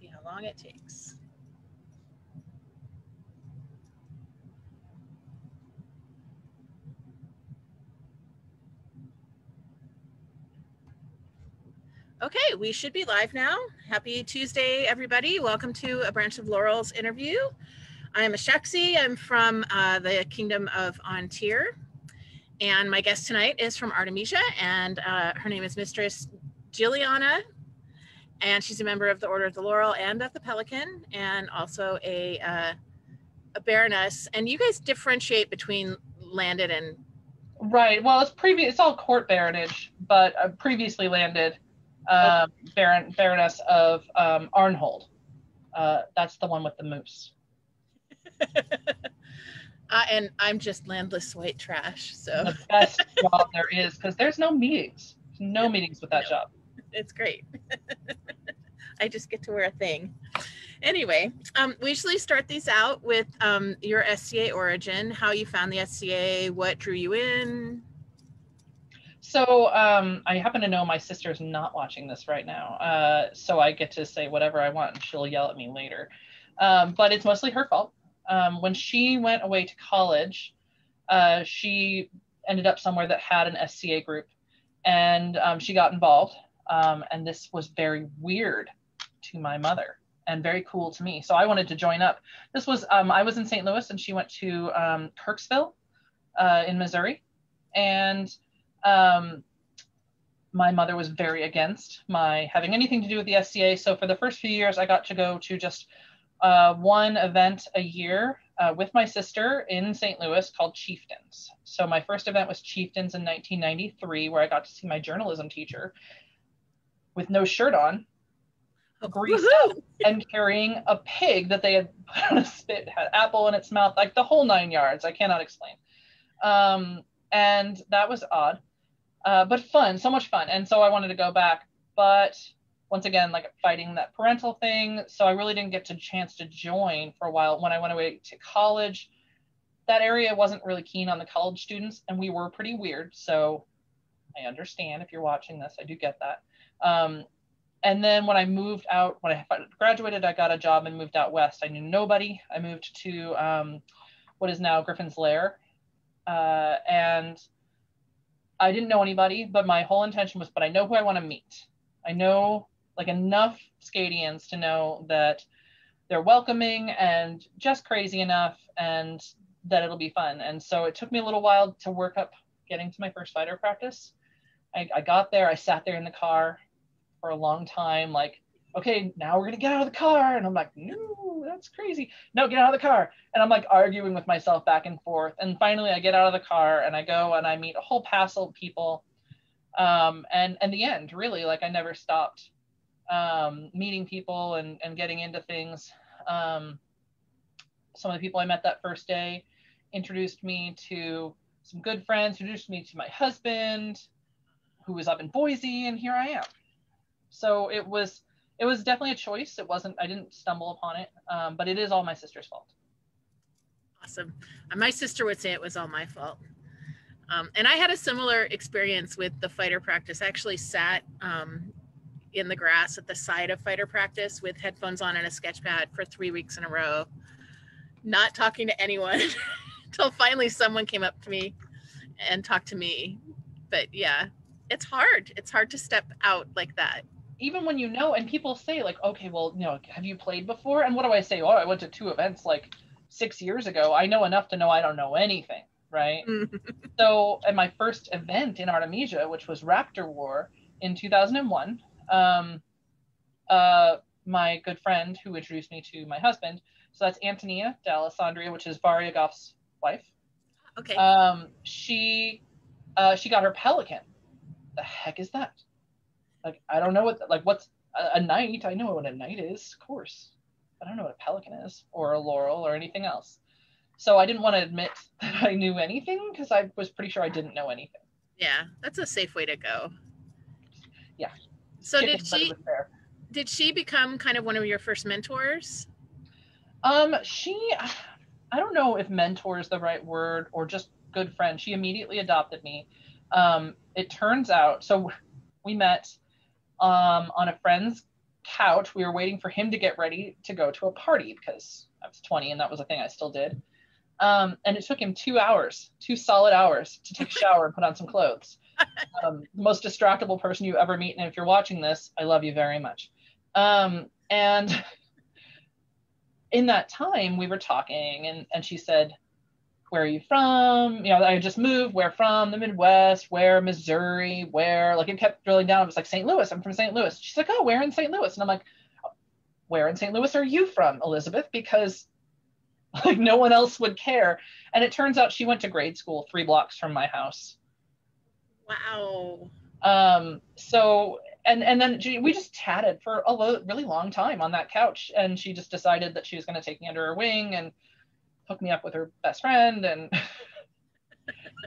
See how long it takes. Okay, we should be live now. Happy Tuesday, everybody. Welcome to A Branch of Laurel's interview. I am Ashaksi. I'm from the Kingdom of Ontir. And my guest tonight is from Artemisia, and her name is Mistress Gilliana. And she's a member of the Order of the Laurel and of the Pelican, and also a baroness. And you guys differentiate between landed and... Right. Well, it's all court baronage, but previously landed baroness of Arnhold. That's the one with the moose. And I'm just landless white trash. So the best job there is, because there's no meetings. No meetings with that job. It's great. I just get to wear a thing. Anyway, we usually start these out with your SCA origin, how you found the SCA, what drew you in. So I happen to know my sister's not watching this right now, so I get to say whatever I want, and she'll yell at me later. But it's mostly her fault. When she went away to college, she ended up somewhere that had an SCA group, and she got involved. And this was very weird to my mother and very cool to me. So I wanted to join up. This was, I was in St. Louis, and she went to Kirksville in Missouri. And my mother was very against my having anything to do with the SCA. So for the first few years, I got to go to just one event a year with my sister in St. Louis called Chieftains. So my first event was Chieftains in 1993, where I got to see my journalism teacher with no shirt on, greased up, and carrying a pig that they had put on a spit, had apple in its mouth, like the whole 9 yards. I cannot explain. And that was odd, but fun, so much fun. And so I wanted to go back, but once again, like fighting that parental thing. So I really didn't get a chance to join for a while. When I went away to college, that area wasn't really keen on the college students, and we were pretty weird. So I understand if you're watching this, I do get that. And then when I moved out, when I graduated, I got a job and moved out west. I knew nobody. I moved to what is now Griffin's Lair. And I didn't know anybody, but my whole intention was, but I know who I want to meet. I know like enough Scadians to know that they're welcoming and just crazy enough, and that it'll be fun. And so it took me a little while to work up getting to my first fighter practice. I got there, I sat there in the car for a long time, like, okay, now we're gonna get out of the car. And I'm like, no, that's crazy. No, get out of the car. And I'm like arguing with myself back and forth. And finally I get out of the car and I go and I meet a whole passel of people. And the end, really, like I never stopped meeting people and getting into things. Some of the people I met that first day introduced me to some good friends, introduced me to my husband, who was up in Boise, and here I am. So it was definitely a choice. I didn't stumble upon it, but it is all my sister's fault. Awesome. My sister would say it was all my fault. And I had a similar experience with the fighter practice. I actually sat in the grass at the side of fighter practice with headphones on and a sketch pad for 3 weeks in a row, not talking to anyone until finally someone came up to me and talked to me. But yeah, it's hard. It's hard to step out like that. Even when you know, and people say like, okay, well, have you played before? And what do I say? Oh, I went to 2 events like 6 years ago. I know enough to know I don't know anything, right? So at my first event in Artemisia, which was Raptor War in 2001, my good friend who introduced me to my husband, so that's Antonia D'Alessandria, which is Varyagov's wife. Okay. She got her Pelican. The heck is that? Like, I don't know what's a knight. I know what a knight is, of course. I don't know what a Pelican is, or a laurel, or anything else. So I didn't want to admit that I knew anything, because I was pretty sure I didn't know anything. Yeah, that's a safe way to go. Yeah. So did she become kind of one of your first mentors? I don't know if mentor is the right word, or just good friend. She immediately adopted me. It turns out, so we met on a friend's couch. We were waiting for him to get ready to go to a party because I was 20 and that was a thing I still did. And it took him 2 hours, 2 solid hours to take a shower and put on some clothes. The most distractible person you ever meet. And if you're watching this, I love you very much. And in that time we were talking and she said, where are you from? You know, I just moved, where from? The Midwest, where? Missouri, where? Like it kept drilling down. It was like St. Louis, I'm from St. Louis. She's like, oh, where in St. Louis? And I'm like, where in St. Louis are you from, Elizabeth? Because like no one else would care. And it turns out she went to grade school 3 blocks from my house. Wow. So, and then we just chatted for a really long time on that couch. And she just decided that she was going to take me under her wing and hook me up with her best friend. And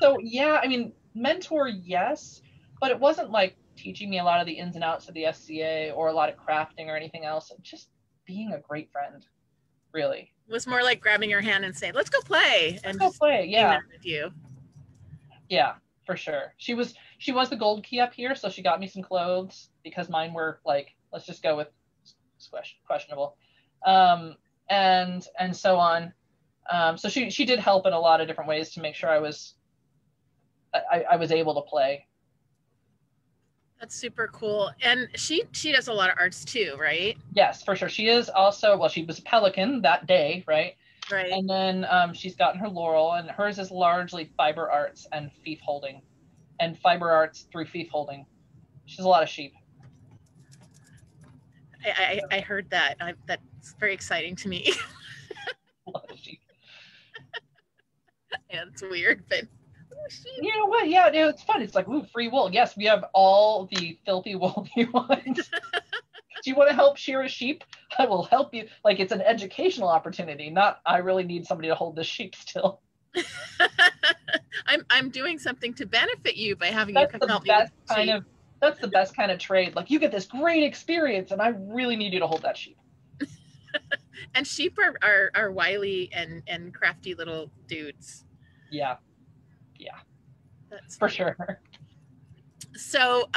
so, yeah, I mean, mentor, yes, but it wasn't like teaching me a lot of the ins and outs of the SCA or a lot of crafting or anything else. Just being a great friend, really. It was more like grabbing your hand and saying, let's go play. And let's go play, yeah. With you. Yeah, for sure. She was the gold key up here, so she got me some clothes because mine were like, let's just go with questionable. And so on. So she did help in a lot of different ways to make sure I was able to play. That's super cool. And she does a lot of arts too, right? Yes, for sure. She is also, well, she was a Pelican that day, right? Right. And then she's gotten her laurel, and hers is largely fiber arts and fief holding, and fiber arts through fief holding. She has a lot of sheep. I heard that. That's very exciting to me. A lot of sheep. Yeah, it's weird, but you know what? Yeah, it's fun. It's like, ooh, free wool. Yes, we have all the filthy wool you want. Do you want to help shear a sheep? I will help you. Like, it's an educational opportunity, not I really need somebody to hold this sheep still. I'm doing something to benefit you by having you come help me with sheep. That's the best kind of trade. Like, you get this great experience, and I really need you to hold that sheep. And sheep are wily and crafty little dudes. Yeah. That's for sure. So,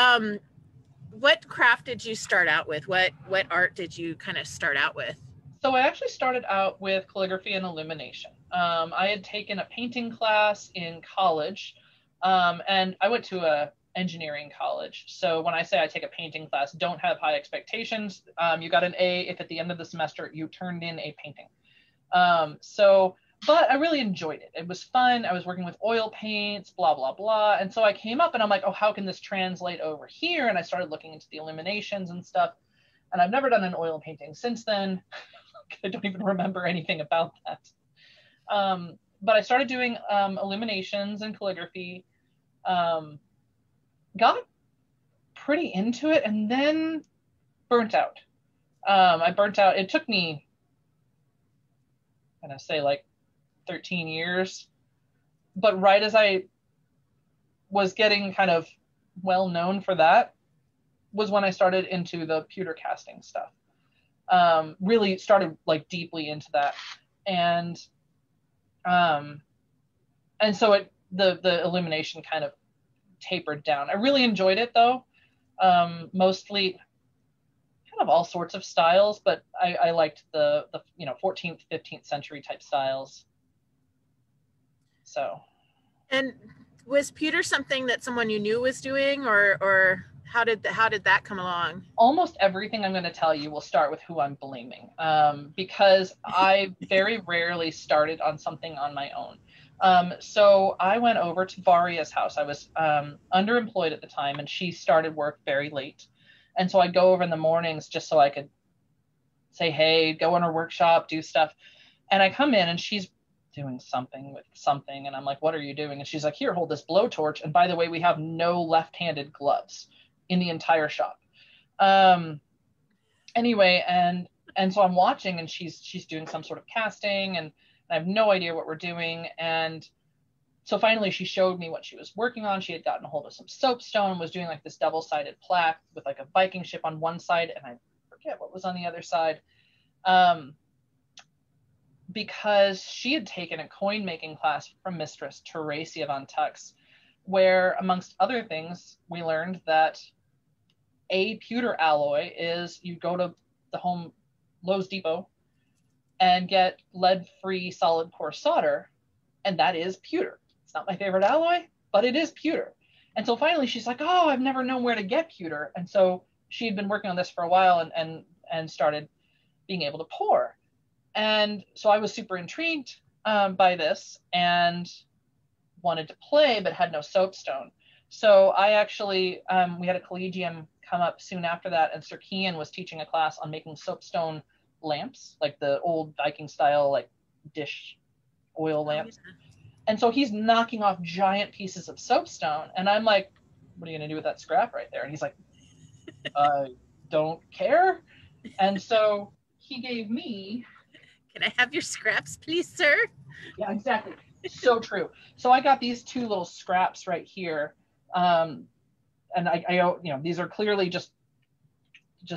what craft did you start out with? What art did you kind of start out with? So I actually started out with calligraphy and illumination. I had taken a painting class in college, and I went to a engineering college. So when I say I take a painting class, don't have high expectations. You got an A if at the end of the semester you turned in a painting. But I really enjoyed it. It was fun. I was working with oil paints, blah, blah, blah. And so I came up and I'm like, oh, how can this translate over here? And I started looking into the illuminations and stuff. And I've never done an oil painting since then. I don't even remember anything about that. But I started doing illuminations and calligraphy. Got pretty into it and then burnt out. I burnt out. It took me, I'm going to say like 13 years. But right as I was getting kind of well known for that was when I started into the pewter casting stuff. Really started like deeply into that. And so the illumination kind of tapered down. I really enjoyed it though. Mostly kind of all sorts of styles, but I liked the 14th, 15th century type styles. So. And was pewter something that someone you knew was doing, or how did that come along? Almost everything I'm going to tell you will start with who I'm blaming, because I very rarely started on something on my own. So I went over to Varia's house. I was underemployed at the time, and she started work very late. And so I'd go over in the mornings just so I could say, hey, go in her workshop, do stuff. And I come in and she's doing something with something. And I'm like, what are you doing? And she's like, here, hold this blowtorch. And by the way, we have no left-handed gloves in the entire shop. Anyway, and so I'm watching and she's doing some sort of casting and I have no idea what we're doing. And so finally she showed me what she was working on. She had gotten a hold of some soapstone, was doing like this double-sided plaque with like a Viking ship on one side. And I forget what was on the other side. Because she had taken a coin making class from Mistress Teresia von Tux, where amongst other things, we learned that a pewter alloy is you go to the home Lowe's Depot and get lead-free solid core solder, and that is pewter. It's not my favorite alloy, but it is pewter. And so finally she's like, oh, I've never known where to get pewter. And so she had been working on this for a while and started being able to pour. And so I was super intrigued by this and wanted to play, but had no soapstone. So I actually, we had a collegium come up soon after that, and Sir Kian was teaching a class on making soapstone lamps, like the old Viking style, like dish oil lamps. Oh, yeah. And so he's knocking off giant pieces of soapstone, and I'm like, what are you gonna do with that scrap right there? And he's like, I don't care. And so he gave me, can I have your scraps, please, sir? Yeah, exactly. So true. So I got these two little scraps right here. And I you know, these are clearly just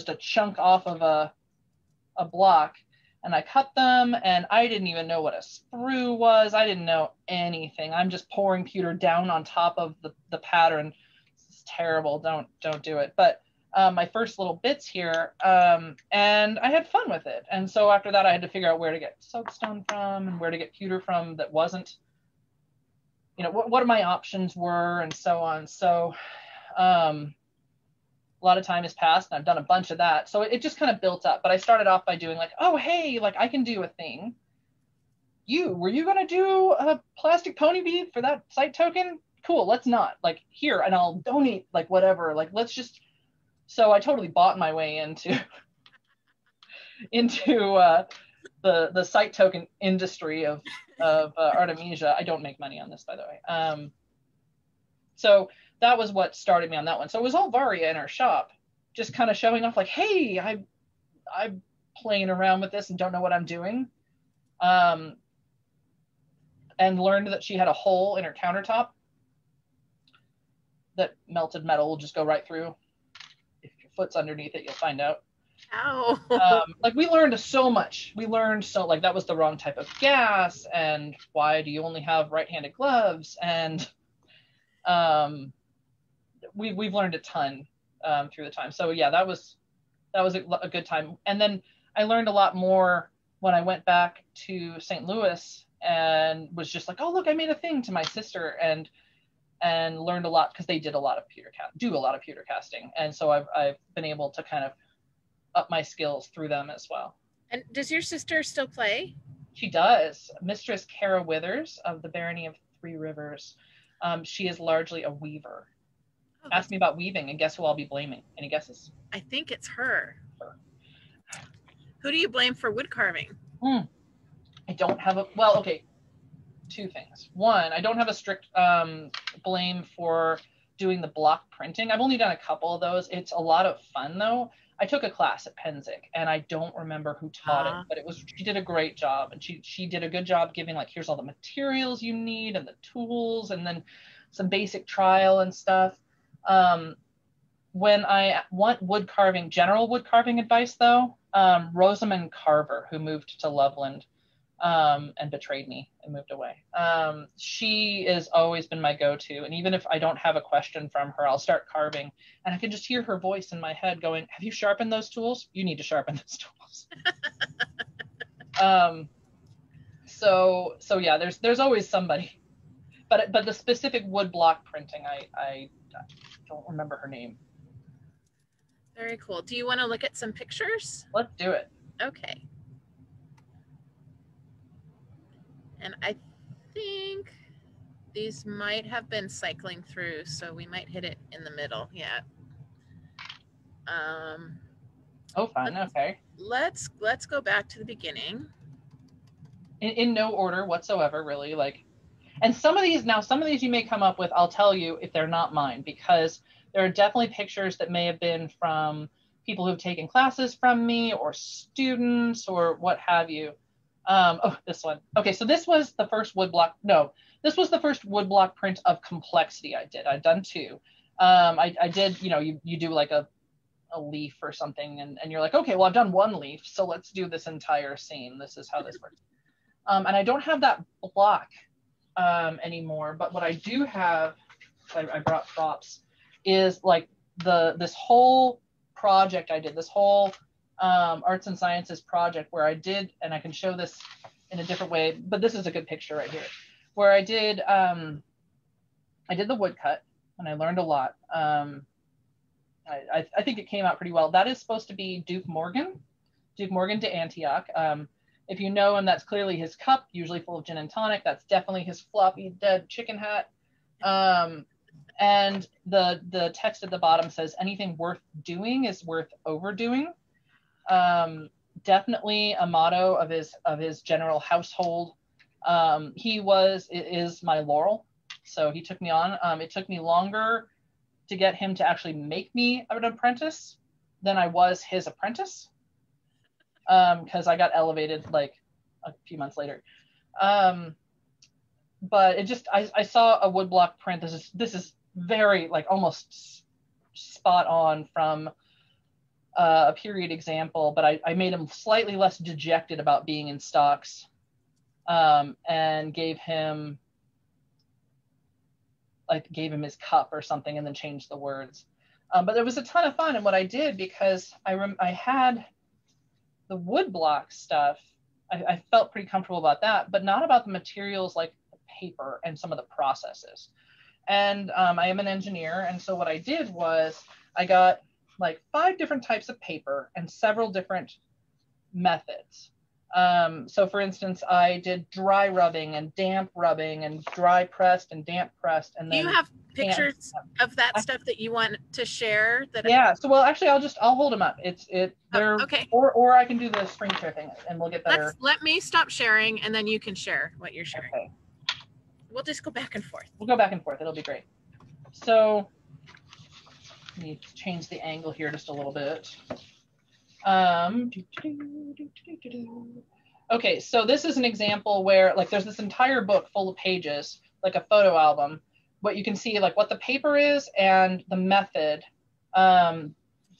a chunk off of a block, and I cut them, and I didn't even know what a sprue was. I didn't know anything. I'm just pouring pewter down on top of the pattern. This is terrible. Don't do it. But my first little bits here, and I had fun with it. And so after that, I had to figure out where to get soapstone from and where to get pewter from that wasn't, you know, what my options were and so on. So a lot of time has passed, and I've done a bunch of that. So it just kind of built up. But I started off by doing like, oh, hey, like I can do a thing. Were you going to do a plastic pony bead for that site token? Cool, let's not. Like, here, and I'll donate, like, whatever. Like, let's just. So I totally bought my way into the site token industry of Artemisia. I don't make money on this, by the way. So that was what started me on that one. So it was all Varia in our shop, just kind of showing off like, hey, I'm playing around with this and don't know what I'm doing. And learned that she had a hole in her countertop that melted metal will just go right through. If your foot's underneath it, you'll find out. Ow. Like we learned so much. We learned so like that was the wrong type of gas, and why do you only have right-handed gloves? And we've learned a ton through the time. So yeah, that was a good time. And then I learned a lot more when I went back to St. Louis and was just like, oh look, I made a thing to my sister, and learned a lot because they did a lot of pewter casting, and so I've been able to kind of up my skills through them as well. And does your sister still play? She does. Mistress Kara Withers of the Barony of Three Rivers. She is largely a weaver. Oh, ask me about weaving, and guess who I'll be blaming? Any guesses? I think it's her. Who do you blame for wood carving? I don't have a, well, okay, two things. One, I don't have a strict blame for doing the block printing. I've only done a couple of those. It's a lot of fun though. I took a class at Penzic, and I don't remember who taught it, but she did a great job, and she did a good job giving like, here's all the materials you need and the tools, and then some basic trial and stuff. When I want wood carving, general wood carving advice though, Rosamond Carver, who moved to Loveland and betrayed me and moved away. She has always been my go-to, and even if I don't have a question from her, I'll start carving, and I can just hear her voice in my head going, have you sharpened those tools? You need to sharpen those tools. So yeah, there's always somebody, but the specific wood block printing, I don't remember her name. Very cool. Do you want to look at some pictures? Let's do it. Okay. And I think these might have been cycling through, so we might hit it in the middle. Yeah. Oh, fun. Okay. Let's go back to the beginning. In no order whatsoever, really. Like, and some of these you may come up with, I'll tell you if they're not mine, because there are definitely pictures that may have been from people who've taken classes from me or students or what have you. Oh, this one. Okay, so this was the first woodblock. No, this was the first woodblock print of complexity I did. I've done two. I did, you know, you do like a leaf or something, and you're like, okay, well, I've done one leaf, so let's do this entire scene. This is how this works. And I don't have that block anymore, but what I do have, I brought props, is like this whole project I did, this whole arts and sciences project where I did, and I can show this in a different way, but this is a good picture right here, where I did the woodcut, and I learned a lot. I think it came out pretty well. That is supposed to be Duke Morgan de Antioch. If you know him, that's clearly his cup, usually full of gin and tonic. That's definitely his floppy dead chicken hat. And the text at the bottom says, anything worth doing is worth overdoing. Definitely a motto of his general household. He is my Laurel, so he took me on. It took me longer to get him to actually make me an apprentice than I was his apprentice, because I got elevated like a few months later. But it just, I saw a woodblock print. This is very like almost spot on from a period example, but I made him slightly less dejected about being in stocks, and gave him his cup or something, and then changed the words. But it was a ton of fun. And what I did, because I had the woodblock stuff, I felt pretty comfortable about that, but not about the materials like the paper and some of the processes. And I am an engineer, and so what I did was I got like 5 different types of paper and several different methods. So for instance, I did dry rubbing and damp rubbing and dry pressed and damp pressed. And then do you have pictures of that stuff that you want to share? Yeah. So, well, actually, I'll hold them up. They're okay. Or I can do the screen share thing and we'll get better. Let me stop sharing and then you can share what you're sharing. Okay. We'll just go back and forth. We'll go back and forth. It'll be great. So let me change the angle here just a little bit. Okay, so this is an example where like there's this entire book full of pages, like a photo album, but you can see like what the paper is and the method.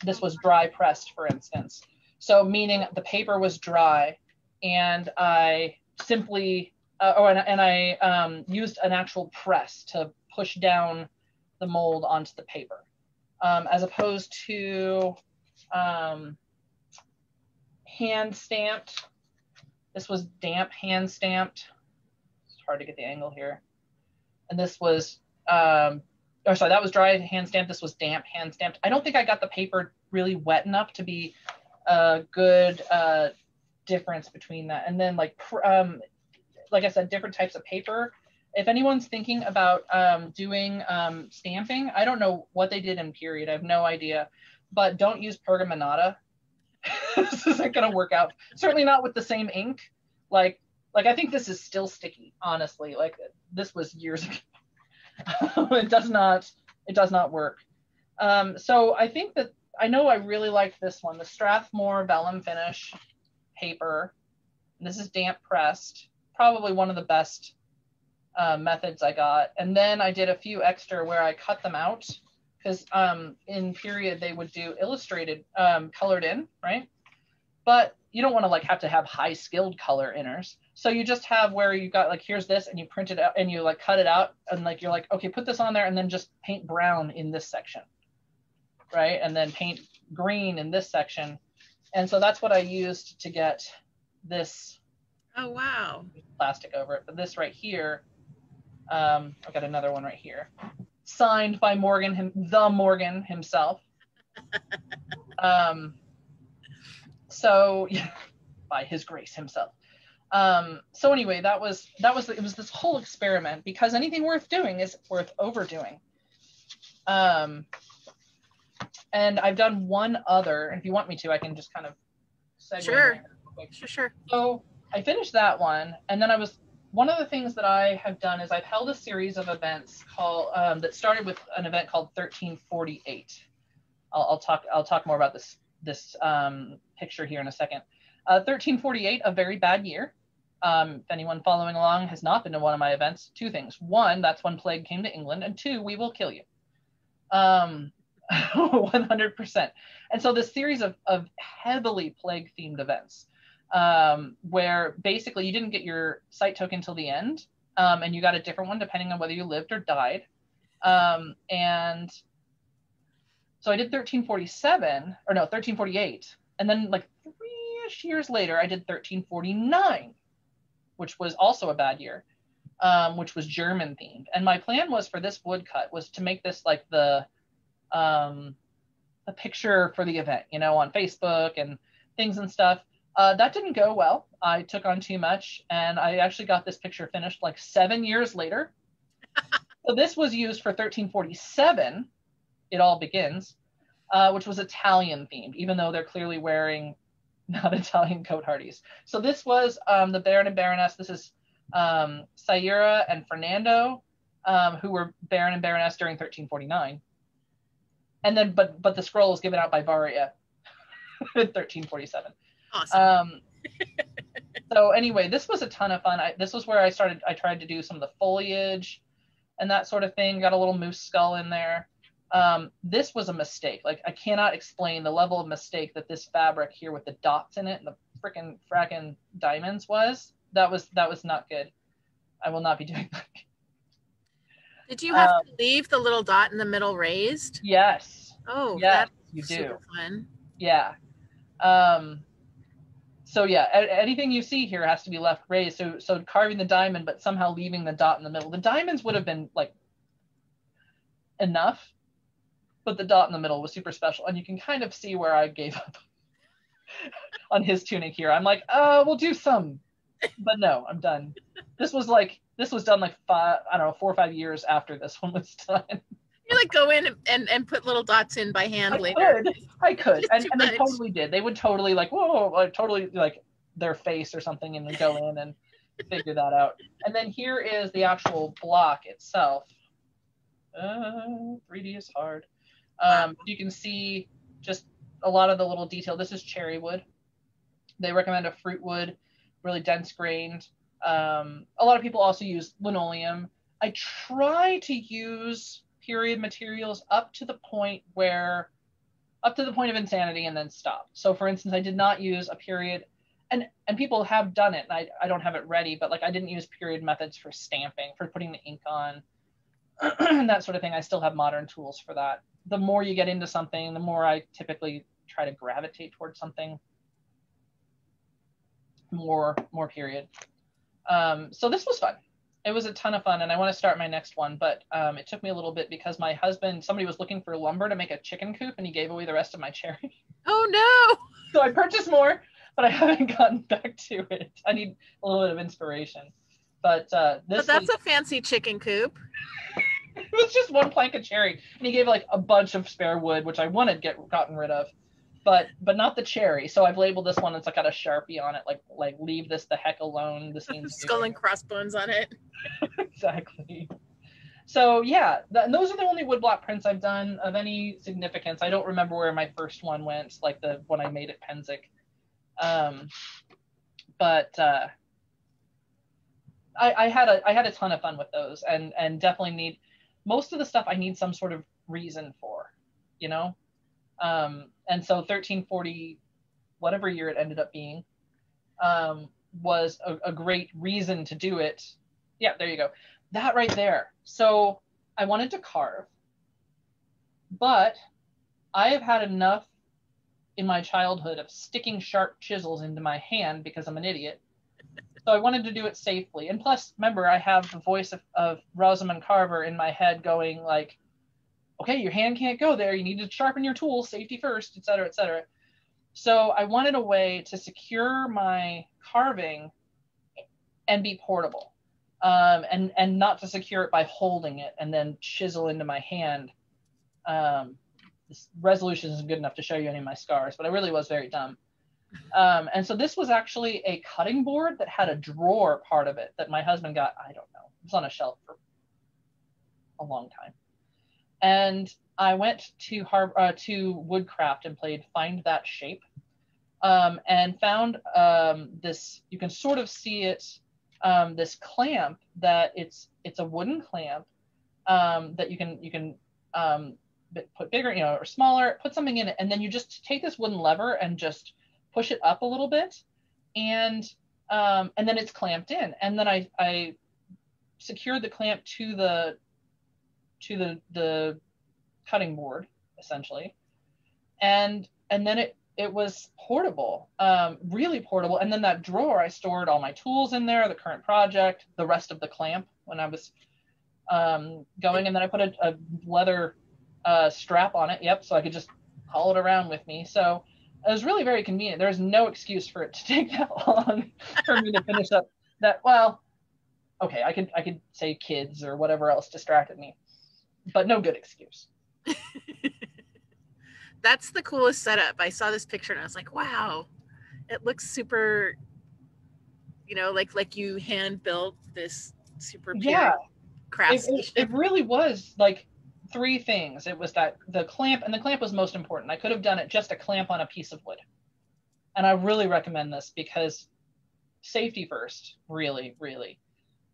This was dry pressed, for instance. So meaning the paper was dry, and I simply, I used an actual press to push down the mold onto the paper, as opposed to hand stamped. This was damp hand stamped. It's hard to get the angle here. And this was, that was dry hand stamped. This was damp hand stamped. I don't think I got the paper really wet enough to be a good difference between that. And then like I said, different types of paper. If anyone's thinking about doing stamping, I don't know what they did in period. I have no idea, but don't use pergaminata. This isn't going to work out. Certainly not with the same ink. Like I think this is still sticky, honestly. Like this was years ago. It does not work. So I think that, I know I really liked this one, the Strathmore Vellum Finish paper. This is damp pressed, probably one of the best methods I got. And then I did a few extra where I cut them out, because in period they would do illustrated, colored in, right? But you don't want to like have to have high skilled color inners. So you just have where you got like, here's this, and you print it out and you like cut it out, and like you're like, okay, put this on there, and then just paint brown in this section, right? And then paint green in this section. And so that's what I used to get this. Oh, wow. Plastic over it. But this right here, I've got another one right here, signed by the Morgan himself. So yeah, by his grace himself. So anyway, it was this whole experiment, because anything worth doing is worth overdoing. And I've done one other, and if you want me to, I can just kind of segue. Sure. So I finished that one, and then one of the things that I have done is I've held a series of events called that started with an event called 1348. I'll talk more about this picture here in a second. 1348, a very bad year. If anyone following along has not been to one of my events, 2 things. 1, that's when plague came to England, and 2, we will kill you. 100%. And so this series of heavily plague themed events, where basically you didn't get your site token till the end, and you got a different one depending on whether you lived or died. And So I did 1347, or no, 1348. And then like 3-ish years later, I did 1349, which was also a bad year, which was German themed. And my plan was for this woodcut was to make this like the picture for the event, you know, on Facebook and things and stuff. That didn't go well. I took on too much, and I actually got this picture finished like 7 years later. So this was used for 1347. It All Begins, which was Italian themed, even though they're clearly wearing not Italian coat hardies. So this was the Baron and Baroness. This is Sayura and Fernando, who were Baron and Baroness during 1349. And then, but the scroll was given out by Varia in 1347. Awesome. So anyway, this was a ton of fun. This was where I tried to do some of the foliage and that sort of thing. Got a little moose skull in there. This was a mistake. Like, I cannot explain the level of mistake that this fabric here with the dots in it and the fracking diamonds was. That was not good. I will not be doing that. Did you have to leave the little dot in the middle raised? Yes. Oh, yes, that's you do. super fun. Yeah. So yeah, anything you see here has to be left raised. So carving the diamond, but somehow leaving the dot in the middle. The diamonds would have been like enough, but the dot in the middle was super special. And you can kind of see where I gave up on his tunic here. I'm like, we'll do some, but no, I'm done. This was done like 4 or 5 years after this one was done. You like go in and put little dots in by hand later. I could. And they totally did. They would totally like, whoa, like totally like their face or something, and then go in and figure that out. And then here is the actual block itself. 3D is hard. You can see just a lot of the little detail. This is cherry wood. They recommend a fruit wood, really dense grained. A lot of people also use linoleum. I try to use period materials up to the point of insanity and then stop. So for instance, I did not use a period, and people have done it, and I don't have it ready, but like I didn't use period methods for stamping, for putting the ink on, that sort of thing. I still have modern tools for that. The more you get into something, the more I typically try to gravitate towards something more period. So this was fun. It was a ton of fun, and I want to start my next one, but it took me a little bit because my husband, somebody was looking for lumber to make a chicken coop, and he gave away the rest of my cherry. Oh no! So I purchased more, but I haven't gotten back to it. I need a little bit of inspiration. But that's a fancy chicken coop. It was just one plank of cherry, and he gave like a bunch of spare wood, which I wanted gotten rid of, but not the cherry. So I've labeled this one. It's like got a Sharpie on it, like leave this the heck alone. This means skull and crossbones on it. Exactly. So yeah, those are the only woodblock prints I've done of any significance. I don't remember where my first one went, like the one I made at Pennsic. But I had a ton of fun with those, and definitely need most of the stuff. I need some sort of reason for, you know. And so 1340, whatever year it ended up being, was a great reason to do it. Yeah, there you go. That right there. So I wanted to carve, but I have had enough in my childhood of sticking sharp chisels into my hand because I'm an idiot. So I wanted to do it safely. And plus, remember, I have the voice of Rosamund Carver in my head going like, okay, your hand can't go there. You need to sharpen your tools, safety first, et cetera, et cetera. So I wanted a way to secure my carving and be portable, and not to secure it by holding it and then chisel into my hand. This resolution isn't good enough to show you any of my scars, but I really was very dumb. And so this was actually a cutting board that had a drawer part of it that my husband got, I don't know, it was on a shelf for a long time. And I went to Woodcraft and played Find That Shape, and found this, you can sort of see it, this clamp that it's a wooden clamp that you can put bigger, you know, or smaller, put something in it, and then you just take this wooden lever and just push it up a little bit, and then it's clamped in. And then I secured the clamp to the cutting board essentially. And then it was portable, really portable. And then that drawer, I stored all my tools in there, the current project, the rest of the clamp when I was going. And then I put a leather strap on it. Yep. So I could just haul it around with me. So it was really very convenient. There's no excuse for it to take that long for me to finish up that. Well, okay, I could say kids or whatever else distracted me, but no good excuse. That's the coolest setup. I saw this picture and I was like, wow, it looks super, like you hand built this super pure craft. It really was like 3 things. It was that the clamp, and the clamp was most important. I could have done it just a clamp on a piece of wood. And I really recommend this because safety first, really, really.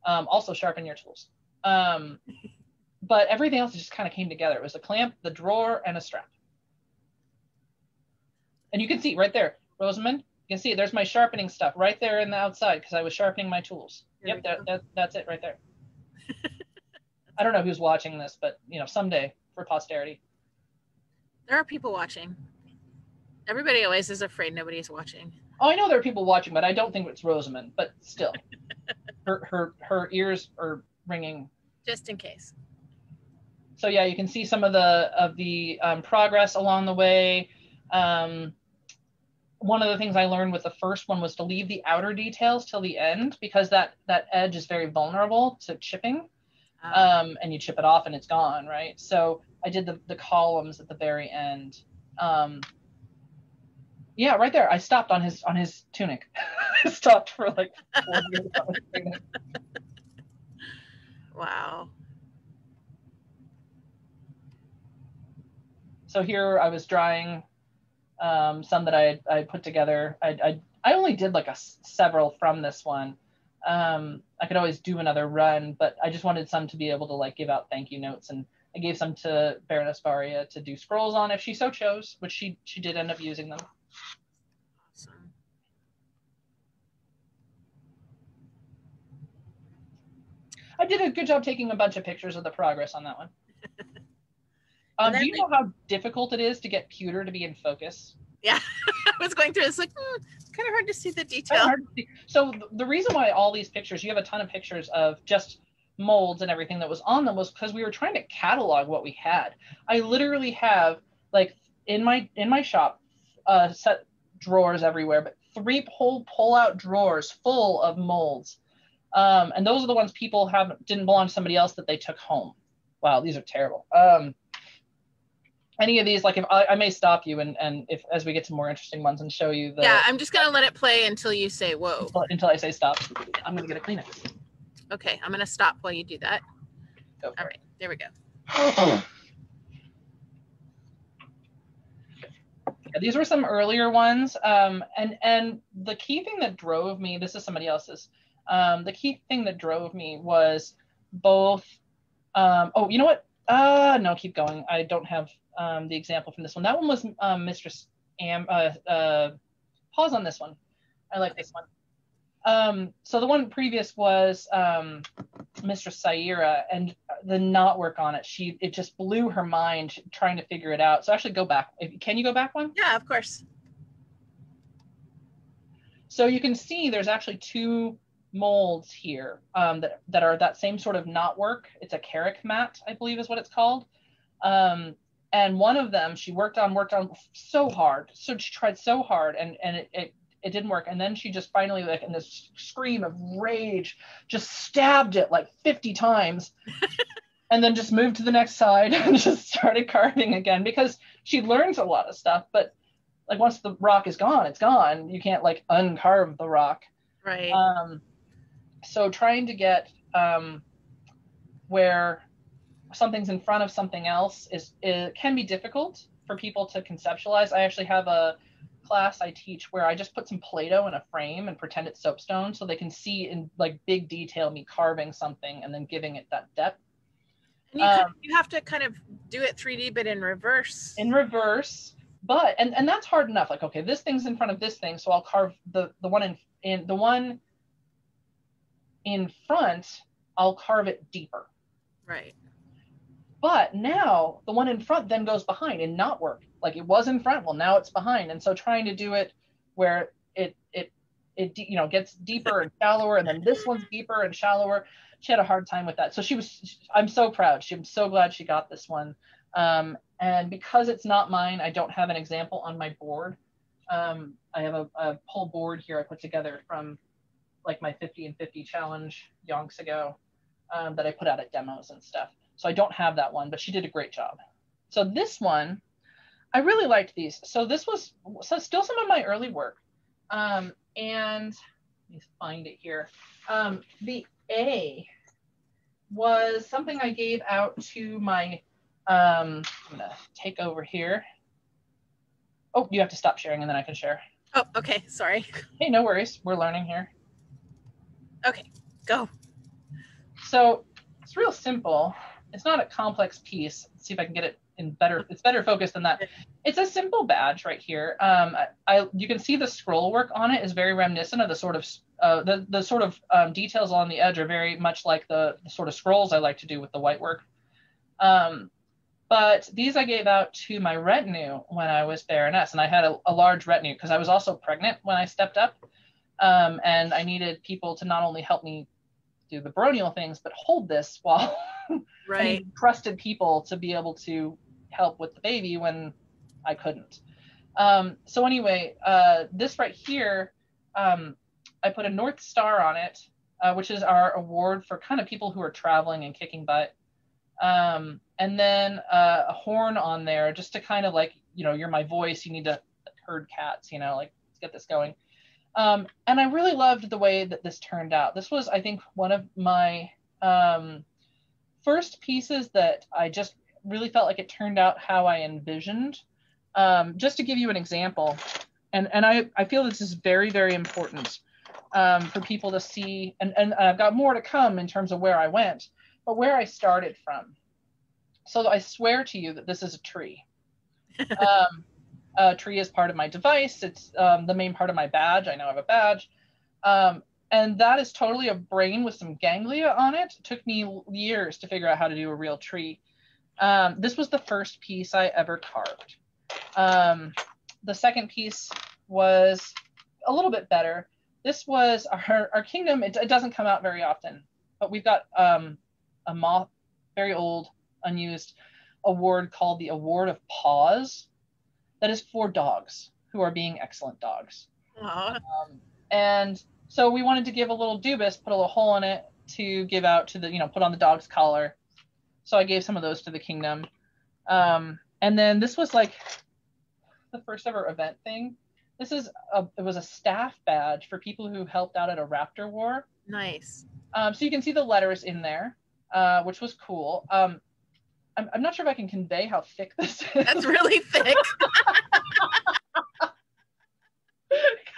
Also sharpen your tools. But everything else just kind of came together. It was a clamp, the drawer, and a strap. And you can see right there, Rosamond, you can see there's my sharpening stuff right there in the outside because I was sharpening my tools. Yep, that's it right there. I don't know who's watching this, but someday for posterity. There are people watching. Everybody always is afraid nobody's watching. Oh, I know there are people watching, but I don't think it's Rosamond. But still, her ears are ringing. Just in case. So yeah, you can see some of the progress along the way. One of the things I learned with the first one was to leave the outer details till the end because that edge is very vulnerable to chipping. And you chip it off and it's gone, right? So I did the columns at the very end. Yeah, right there. I stopped on his tunic. I stopped for like 4 years. Wow. So here I was drying some that I put together. I only did like several from this one. I could always do another run, but I just wanted some to be able to like give out thank you notes, and I gave some to Baroness Varia to do scrolls on if she so chose, which she did end up using them. Awesome. I did a good job taking a bunch of pictures of the progress on that one. Do you know how difficult it is to get pewter to be in focus? Yeah, I was going through it. It's like, it's kind of hard to see the detail. So the reason why all these pictures, you have a ton of pictures of just molds and everything that was on them was because we were trying to catalog what we had. I literally have like in my shop set drawers everywhere, but 3 pull out drawers full of molds. And those are the ones people didn't belong to somebody else that they took home. Wow, these are terrible. Any of these, like if I may stop you and if as we get to more interesting ones and show you the. Yeah, I'm just gonna let it play until you say whoa. Until I say stop. I'm gonna get a Kleenex. Okay, I'm gonna stop while you do that. Go for All right, there we go. Yeah, these were some earlier ones, and the key thing that drove me. This is somebody else's. The key thing that drove me was both. Oh, you know what? No, keep going. I don't have the example from this one. That one was Mistress pause on this one. I like this one. So the one previous was Mistress Saira, and the knot work on it. It just blew her mind trying to figure it out. So actually go back. Can you go back one? Yeah, of course. So you can see there's actually 2 molds here that are that same sort of knot work. It's a Carrick mat, I believe is what it's called. And one of them she worked on so hard. So she tried so hard and it didn't work. And then she just finally, like in this scream of rage, just stabbed it like 50 times and then just moved to the next side and just started carving again because she learns a lot of stuff. But like once the rock is gone, it's gone. You can't like uncarve the rock. Right. So trying to get where something's in front of something else it can be difficult for people to conceptualize. I actually have a class I teach where I just put some Play-Doh in a frame and pretend it's soapstone so they can see in like big detail me carving something and then giving it that depth. And you have to kind of do it 3D, but in reverse. In reverse, but and that's hard enough. Like, okay, this thing's in front of this thing, so I'll carve the one in the one in front. I'll carve it deeper. Right. But now the one in front then goes behind and not work. Like it was in front, well now it's behind. And so trying to do it where it gets deeper and shallower, and then this one's deeper and shallower. She had a hard time with that. So I'm so proud. I'm so glad she got this one. And because it's not mine, I don't have an example on my board. I have a whole board here I put together from like my 50 and 50 challenge yonks ago, that I put out at demos and stuff. So I don't have that one, but she did a great job. So this one, I really liked these. So this was still some of my early work. And let me find it here. The A was something I gave out to my, I'm gonna take over here. Oh, you have to stop sharing and then I can share. Oh, okay, sorry. Hey, no worries, we're learning here. Okay, go. So it's real simple. It's not a complex piece. Let's see if I can get it in better. It's better focused than that. It's a simple badge right here. You can see the scroll work on it is very reminiscent of the sort of details on the edge are very much like the sort of scrolls I like to do with the white work. But these I gave out to my retinue when I was Baroness, and I had a large retinue because I was also pregnant when I stepped up, and I needed people to not only help me do the baronial things, but hold this while right. I trusted people to be able to help with the baby when I couldn't. So anyway, this right here, I put a North Star on it, which is our award for kind of people who are traveling and kicking butt. And then a horn on there just to kind of like, you're my voice, you need to herd cats, like let's get this going. And I really loved the way that this turned out. This was, I think, one of my first pieces that I just really felt like it turned out how I envisioned. Just to give you an example, and I feel this is very, very important for people to see, and I've got more to come in terms of where I went, but where I started from. So I swear to you that this is a tree. A tree is part of my device. It's the main part of my badge. I now have a badge. And that is totally a brain with some ganglia on it. It took me years to figure out how to do a real tree. This was the first piece I ever carved. The second piece was a little bit better. This was our kingdom. It doesn't come out very often, but we've got a moth, very old, unused award called the Award of Paws. That is for dogs who are being excellent dogs. And so we wanted to give a little dubis, put a little hole in it to give out to the, put on the dog's collar. So I gave some of those to the kingdom. And then this was like the first ever event thing. This is it was a staff badge for people who helped out at a raptor war. Nice. So you can see the letters in there, which was cool. I'm not sure if I can convey how thick this is. That's really thick.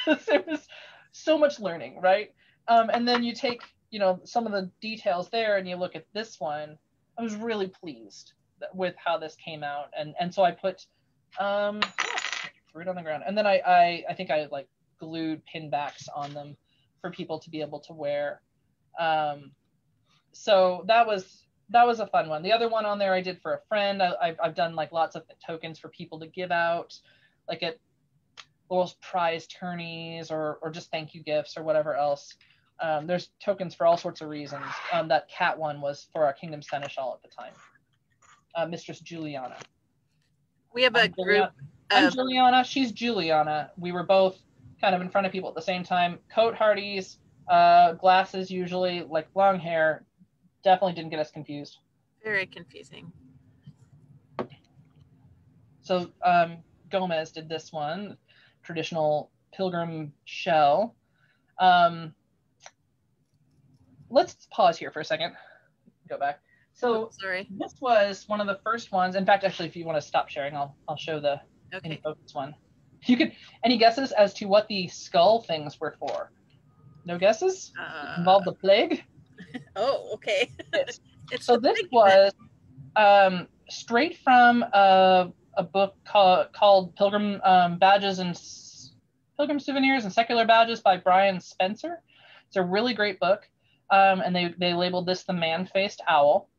Because there was so much learning, right? And then you take, some of the details there and you look at this one. I was really pleased with how this came out. And so I put, threw it on the ground. And then I think I like glued pin backs on them for people to be able to wear. So that was a fun one. The other one on there I did for a friend. I've done like lots of tokens for people to give out, like at Laurel's prize tourneys or just thank you gifts or whatever else. There's tokens for all sorts of reasons. That cat one was for our Kingdom Seneschal at the time, Mistress Juliana. We have a group. I'm Juliana. She's Juliana. We were both kind of in front of people at the same time. Coat hardies, glasses usually, like long hair. Definitely didn't get us confused. Very confusing. So Gomez did this one, traditional pilgrim shell. Let's pause here for a second. Go back. So sorry. This was one of the first ones. In fact, actually, if you want to stop sharing, I'll show the focus one. You could, any guesses as to what the skull things were for? No guesses? Involved the plague? Oh, okay. So this was straight from a book called Pilgrim Badges and Pilgrim Souvenirs and Secular Badges by Brian Spencer. It's a really great book. And they labeled this the man-faced owl.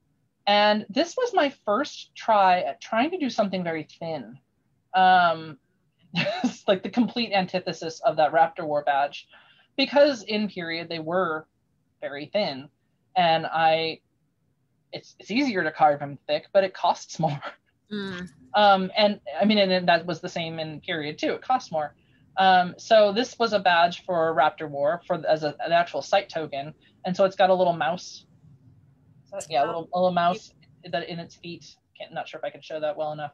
And this was my first try at trying to do something very thin. It's like the complete antithesis of that Raptor War badge, because in period they were very thin, and it's easier to carve them thick, but it costs more. And I mean, and that was the same in period too. It costs more. So this was a badge for Raptor War as an actual site token, and so it's got a little mouse. Yeah, a little mouse that in its feet. Not sure if I can show that well enough.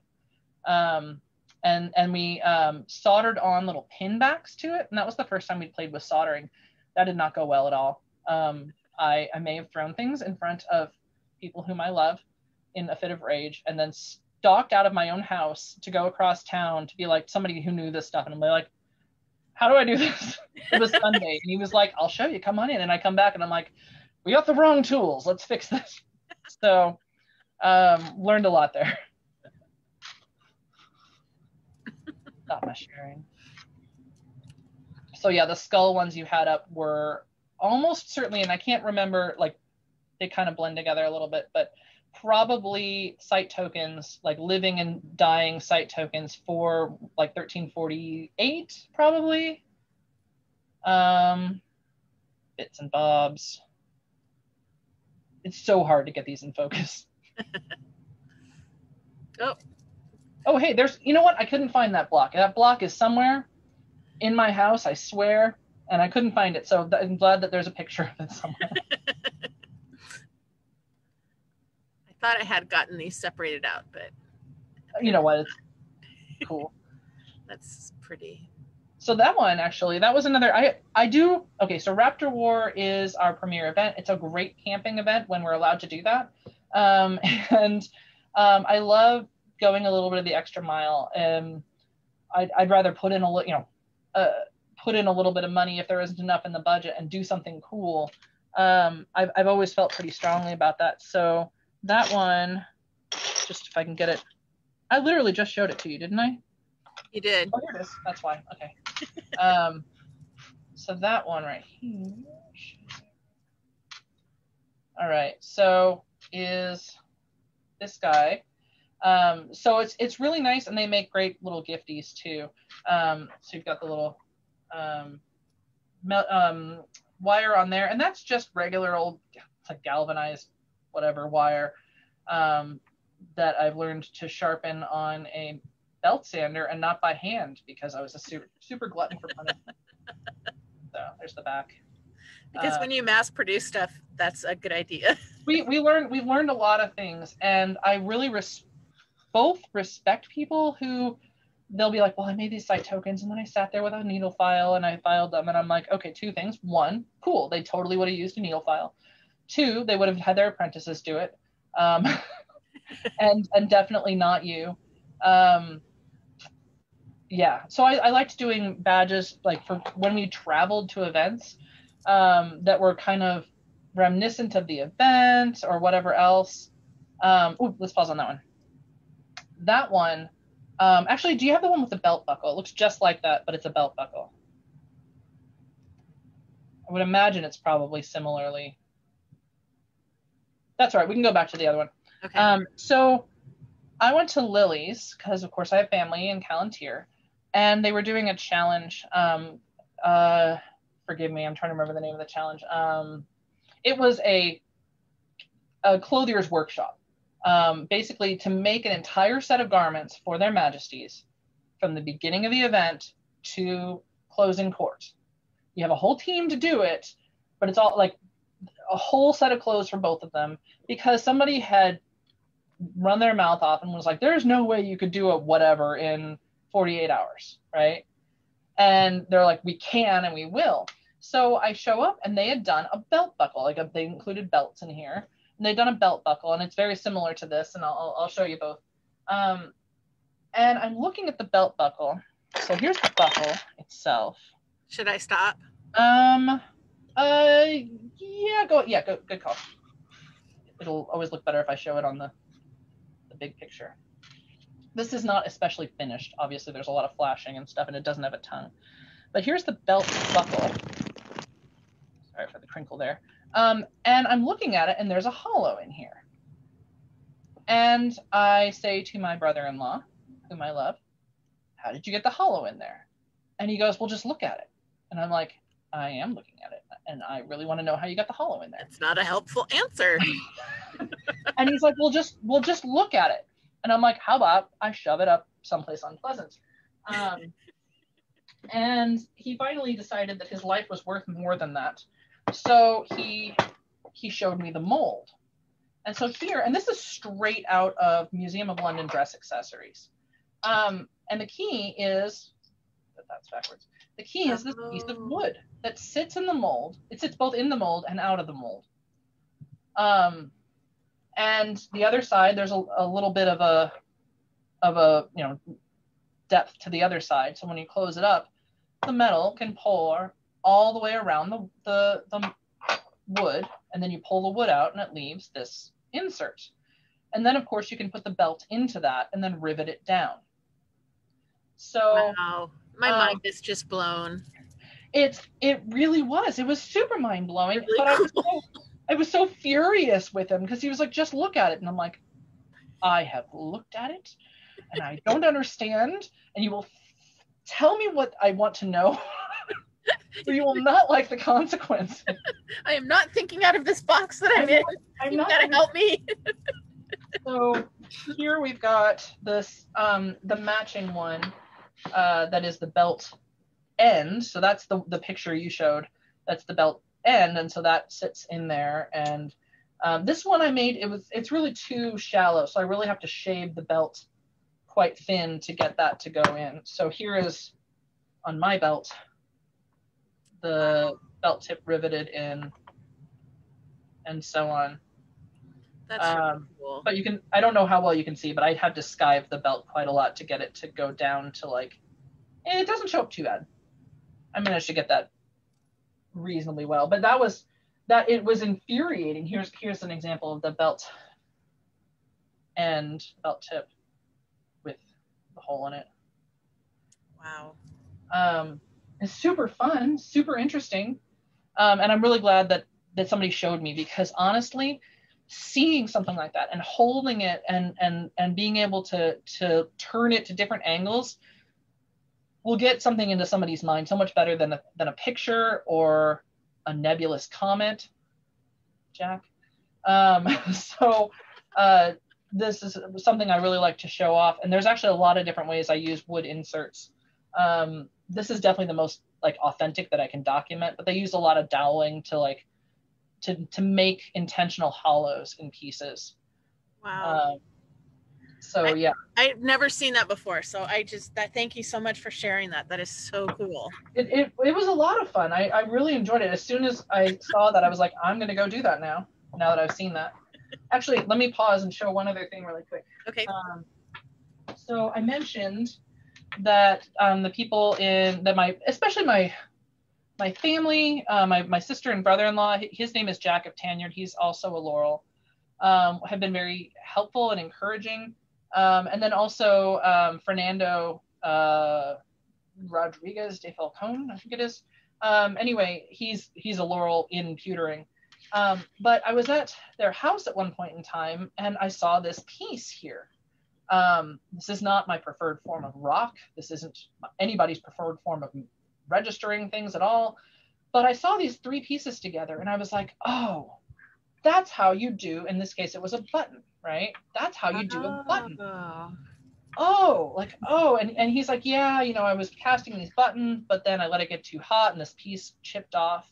And we soldered on little pin backs to it, and that was the first time we played with soldering. That did not go well at all. I may have thrown things in front of people whom I love in a fit of rage, and then stalked out of my own house to go across town to be like somebody who knew this stuff, and I'm like, how do I do this? It was Sunday, and he was like, I'll show you, come on in. And I come back and I'm like, we got the wrong tools, let's fix this. So learned a lot there. Not much sharing. So yeah, the skull ones you had up were almost certainly, and I can't remember, like they kind of blend together a little bit, but probably site tokens, like living and dying site tokens for like 1348, probably. Bits and bobs. It's so hard to get these in focus. Oh, hey, there's, you know what? I couldn't find that block. That block is somewhere in my house, I swear, and I couldn't find it. So I'm glad that there's a picture of it somewhere. I thought I had gotten these separated out, but you know what? It's cool. That's pretty. So that one, actually, that was another, okay, so Raptor War is our premier event. It's a great camping event when we're allowed to do that. I love going a little bit of the extra mile. I'd rather put in a little bit of money if there isn't enough in the budget and do something cool. I've always felt pretty strongly about that. So that one, just if I can get it, I literally just showed it to you, didn't I? You did. Oh, here it is. That's why. Okay. So that one right here. All right. So is this guy. So it's really nice, and they make great little gifties too. So you've got the little wire on there, and that's just regular old, it's like galvanized whatever wire that I've learned to sharpen on a belt sander and not by hand because I was a super glutton for punishment. So there's the back. Because when you mass produce stuff, that's a good idea. We've learned a lot of things, and I really both respect people who they'll be like, well, I made these site tokens, and then I sat there with a needle file and I filed them, and I'm like, okay, two things. One, cool, they totally would have used a needle file. Two, they would have had their apprentices do it. And definitely not you. Yeah, so I liked doing badges like for when we traveled to events that were kind of reminiscent of the event or whatever else. Let's pause on that one. That one, actually, do you have the one with the belt buckle? It looks just like that, but it's a belt buckle. I would imagine it's probably similarly. That's all right. We can go back to the other one. Okay. So I went to Lily's because, of course, I have family in Callantyre, and they were doing a challenge. Forgive me, I'm trying to remember the name of the challenge. It was a clothier's workshop, basically to make an entire set of garments for their majesties from the beginning of the event to closing court. You have a whole team to do it, but it's all like a whole set of clothes for both of them because somebody had run their mouth off and was like, there's no way you could do a whatever in 48 hours, right? And they're like, we can and we will. So I show up and they had done a belt buckle, they included belts in here, and they'd done a belt buckle, and it's very similar to this, and I'll show you both. And I'm looking at the belt buckle. So here's the buckle itself. Should I stop? Yeah, good call. It'll always look better if I show it on the big picture. This is not especially finished. Obviously, there's a lot of flashing and stuff, and it doesn't have a tongue. But here's the belt buckle. Sorry for the crinkle there. And I'm looking at it, and there's a hollow in here. And I say to my brother-in-law, whom I love, how did you get the hollow in there? And he goes, well, just look at it. And I'm like, I am looking at it, and I really want to know how you got the hollow in there. It's not a helpful answer. And he's like, we'll just look at it. And I'm like, how about I shove it up someplace unpleasant? And he finally decided that his life was worth more than that. So he showed me the mold. And so here, and this is straight out of Museum of London dress accessories. And the key is, that's backwards. The key is this piece of wood that sits in the mold. It sits both in the mold and out of the mold. And the other side, there's a little bit of a depth to the other side. So when you close it up, the metal can pour all the way around the wood, and then you pull the wood out and it leaves this insert. And then of course you can put the belt into that and then rivet it down. So wow, my mind is just blown. It really was. It was super mind blowing. Really but cool. I was so furious with him because he was like, just look at it. And I'm like, I have looked at it and I don't understand. And you will tell me what I want to know. Or you will not like the consequences. I am not thinking out of this box that I'm in. You've got to help me. So here we've got this, the matching one that is the belt end. So that's the picture you showed. That's the belt end, and so that sits in there. And this one I made, it's really too shallow, so I really have to shave the belt quite thin to get that to go in. So here is on my belt the belt tip riveted in, and so on. That's really cool. But you can, I don't know how well you can see, but I had to skive the belt quite a lot to get it to go down to like, it doesn't show up too bad. I managed to get that reasonably well, but it was infuriating. Here's an example of the belt and belt tip with the hole in it. Wow. It's super fun, super interesting. And I'm really glad that somebody showed me, because honestly, seeing something like that and holding it and being able to turn it to different angles will get something into somebody's mind so much better than a picture or a nebulous comment, Jack. So this is something I really like to show off. And there's actually a lot of different ways I use wood inserts. This is definitely the most like authentic that I can document, but they use a lot of doweling to make intentional hollows in pieces. Wow. Yeah. I've never seen that before. So thank you so much for sharing that. That is so cool. It was a lot of fun. I really enjoyed it. As soon as I saw that, I was like, I'm going to go do that now that I've seen that. Actually, let me pause and show one other thing really quick. Okay. So I mentioned that the people especially my family, my sister and brother-in-law, his name is Jack of Tanyard. He's also a Laurel, have been very helpful and encouraging. And then also Fernando Rodriguez de Falcon, I think it is. Anyway, he's a Laurel in pewtering. But I was at their house at one point in time, and I saw this piece here. This is not my preferred form of rock. This isn't anybody's preferred form of registering things at all. But I saw these three pieces together, and I was like, oh, that's how you do, in this case, it was a button, right? That's how you do a button. And he's like, yeah, I was casting these buttons, but then I let it get too hot and this piece chipped off.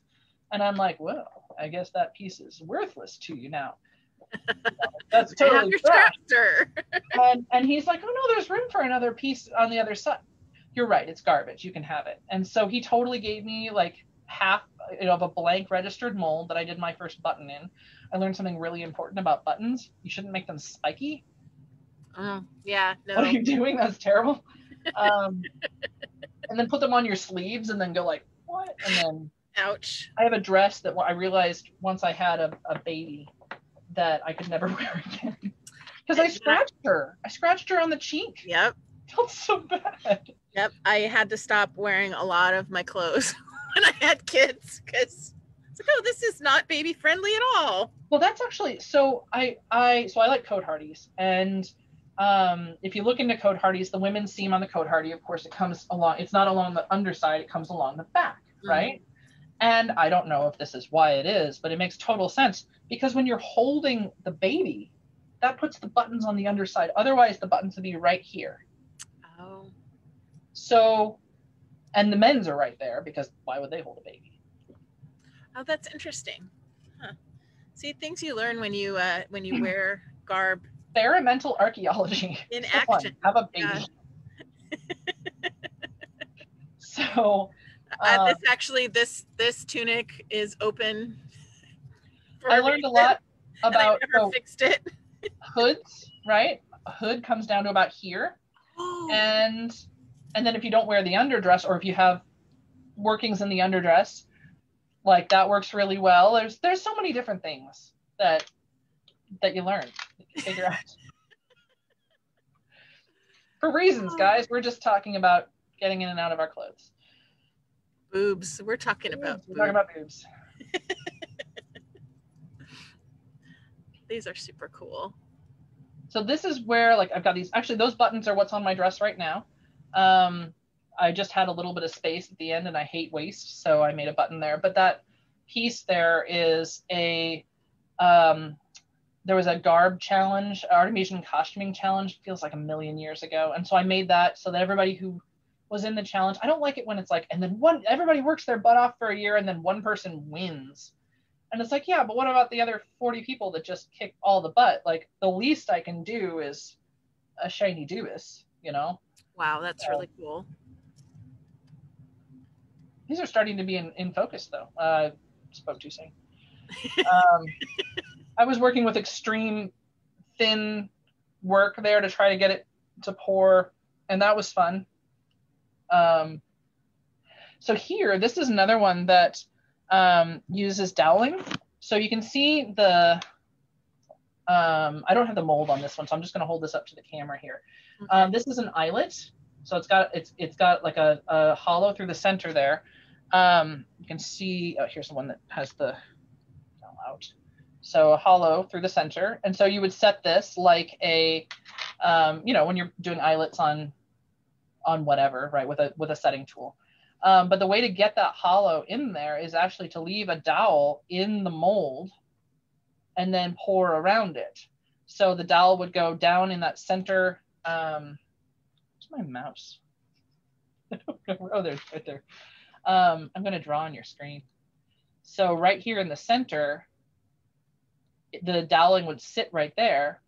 And I'm like, well, I guess that piece is worthless to you now. That's totally trash. And he's like, oh no, there's room for another piece on the other side. You're right, it's garbage, you can have it. And so he totally gave me like half of a blank registered mold that I did my first button in. I learned something really important about buttons. You shouldn't make them spiky. Yeah, no. What are you doing? That's terrible. And then put them on your sleeves and then go like, what? And then ouch. I have a dress that I realized once I had a baby that I could never wear again. Because I scratched her on the cheek. Yep. It felt so bad. Yep. I had to stop wearing a lot of my clothes when I had kids because It's like, oh, this is not baby friendly at all. Well, that's actually, so I like Code Hardies, and if you look into Code Hardies, the women's seam on the Code Hardie, of course, it comes along, it's not along the underside, it comes along the back, right? And I don't know if this is why it is, but it makes total sense, because when you're holding the baby, that puts the buttons on the underside. Otherwise, the buttons would be right here. Oh. So, and the men's are right there, because why would they hold a baby? Oh, that's interesting. Huh. See, things you learn when you wear garb. Experimental archaeology. In so action. Fun. Have a baby. Yeah. So this tunic is open. I learned a lot about I never fixed it. hoods, right? A hood comes down to about here. Oh. And then if you don't wear the underdress, or if you have workings in the underdress, like that works really well. There's so many different things that you learn, that you figure out. For reasons, guys, we're just talking about getting in and out of our clothes. Boobs. We're talking about boobs. We're talking about boobs. These are super cool. So this is where, like, I've got these, actually those buttons are what's on my dress right now. I just had a little bit of space at the end, and I hate waste, so I made a button there. But that piece there is a, there was a garb challenge, Artesian costuming challenge, feels like a million years ago. And so I made that so that everybody who was in the challenge, I don't like it when it's like, and then everybody works their butt off for a year and then one person wins. And it's like, yeah, but what about the other 40 people that just kick all the butt? Like, the least I can do is a shiny doobus, you know? Wow, that's really cool. These are starting to be in focus, though. Spoke too soon. I was working with extreme thin work there to try to get it to pour, and that was fun. So here, this is another one that uses doweling. So you can see the, I don't have the mold on this one, so I'm just going to hold this up to the camera here. Okay. This is an eyelet. So it's got like a hollow through the center there. You can see, oh, here's the one that has the out. So a hollow through the center. And so you would set this like a, when you're doing eyelets on whatever, right, with a setting tool. But the way to get that hollow in there is actually to leave a dowel in the mold and then pour around it. So the dowel would go down in that center. Where's my mouse? Oh, there's right there. I'm going to draw on your screen. So right here in the center, the doweling would sit right there.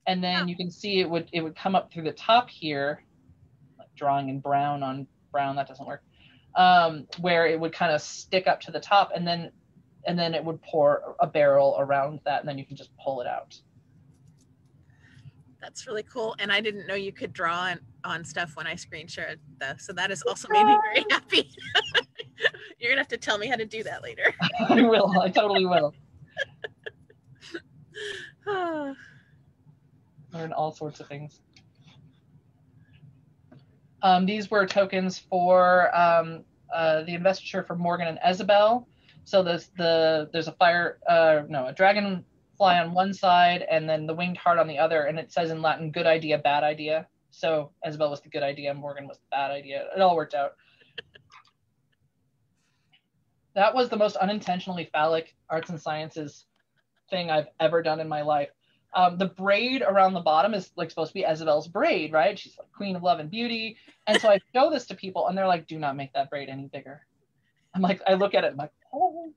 And then you can see it would come up through the top here, like drawing in brown on brown, that doesn't work, where it would kind of stick up to the top, and then it would pour a barrel around that, and then you can just pull it out. That's really cool. And I didn't know you could draw on stuff when I screen shared that. So that has also made me very happy. You're gonna have to tell me how to do that later. I will. I totally will. Learn all sorts of things. These were tokens for the investiture for Morgan and Isabel. So there's a dragonfly on one side and then the winged heart on the other, and it says in Latin, good idea, bad idea. So Isabel was the good idea, Morgan was the bad idea. It all worked out. That was the most unintentionally phallic arts and sciences thing I've ever done in my life. The braid around the bottom is like supposed to be Isabel's braid, right? She's like queen of love and beauty. And so I show this to people and they're like, do not make that braid any bigger. I'm like, I look at it, I'm like, oh,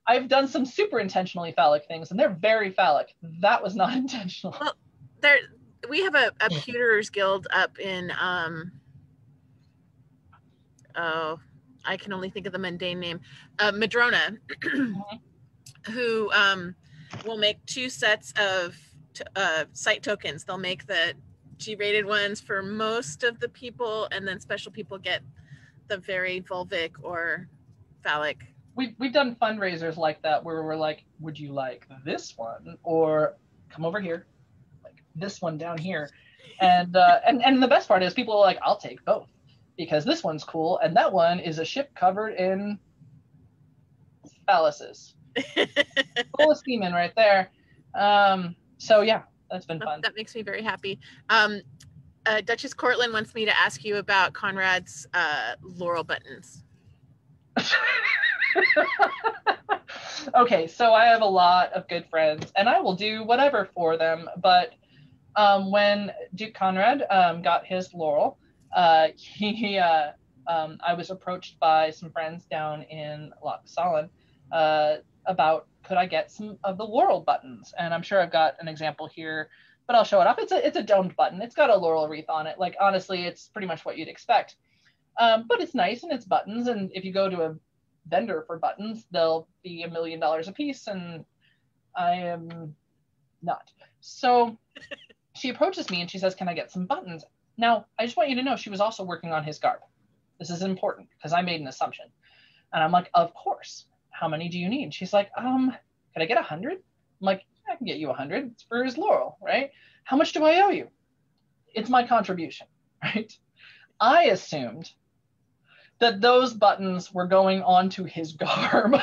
I've done some super intentionally phallic things and they're very phallic. That was not intentional. Well, we have a pewterers guild up in, I can only think of the mundane name, Madrona, who will make 2 sets of site tokens. They'll make the G-rated ones for most of the people, and then special people get the very vulvic or phallic. We've done fundraisers like that where we're like, would you like this one, or come over here, like this one down here, and the best part is people are like, I'll take both because this one's cool and that one is a ship covered in phalluses. Full of semen right there. So yeah, that's been fun. That makes me very happy. Duchess Cortland wants me to ask you about Conrad's laurel buttons. Okay, so I have a lot of good friends, and I will do whatever for them. But when Duke Conrad got his laurel, I was approached by some friends down in Loch Solon about could I get some of the laurel buttons, and I'm sure I've got an example here, but I'll show it off. It's a domed button. It's got a laurel wreath on it. Like, honestly, it's pretty much what you'd expect. But it's nice and it's buttons, and if you go to a vendor for buttons, they'll be $1 million a piece, and I am not. So she approaches me and she says, can I get some buttons? Now, I just want you to know she was also working on his garb. This is important because I made an assumption. And I'm like, of course. How many do you need? She's like, could I get 100? I'm like, I can get you 100. It's for his laurel, right? How much do I owe you? It's my contribution, right? I assumed that those buttons were going onto his garb.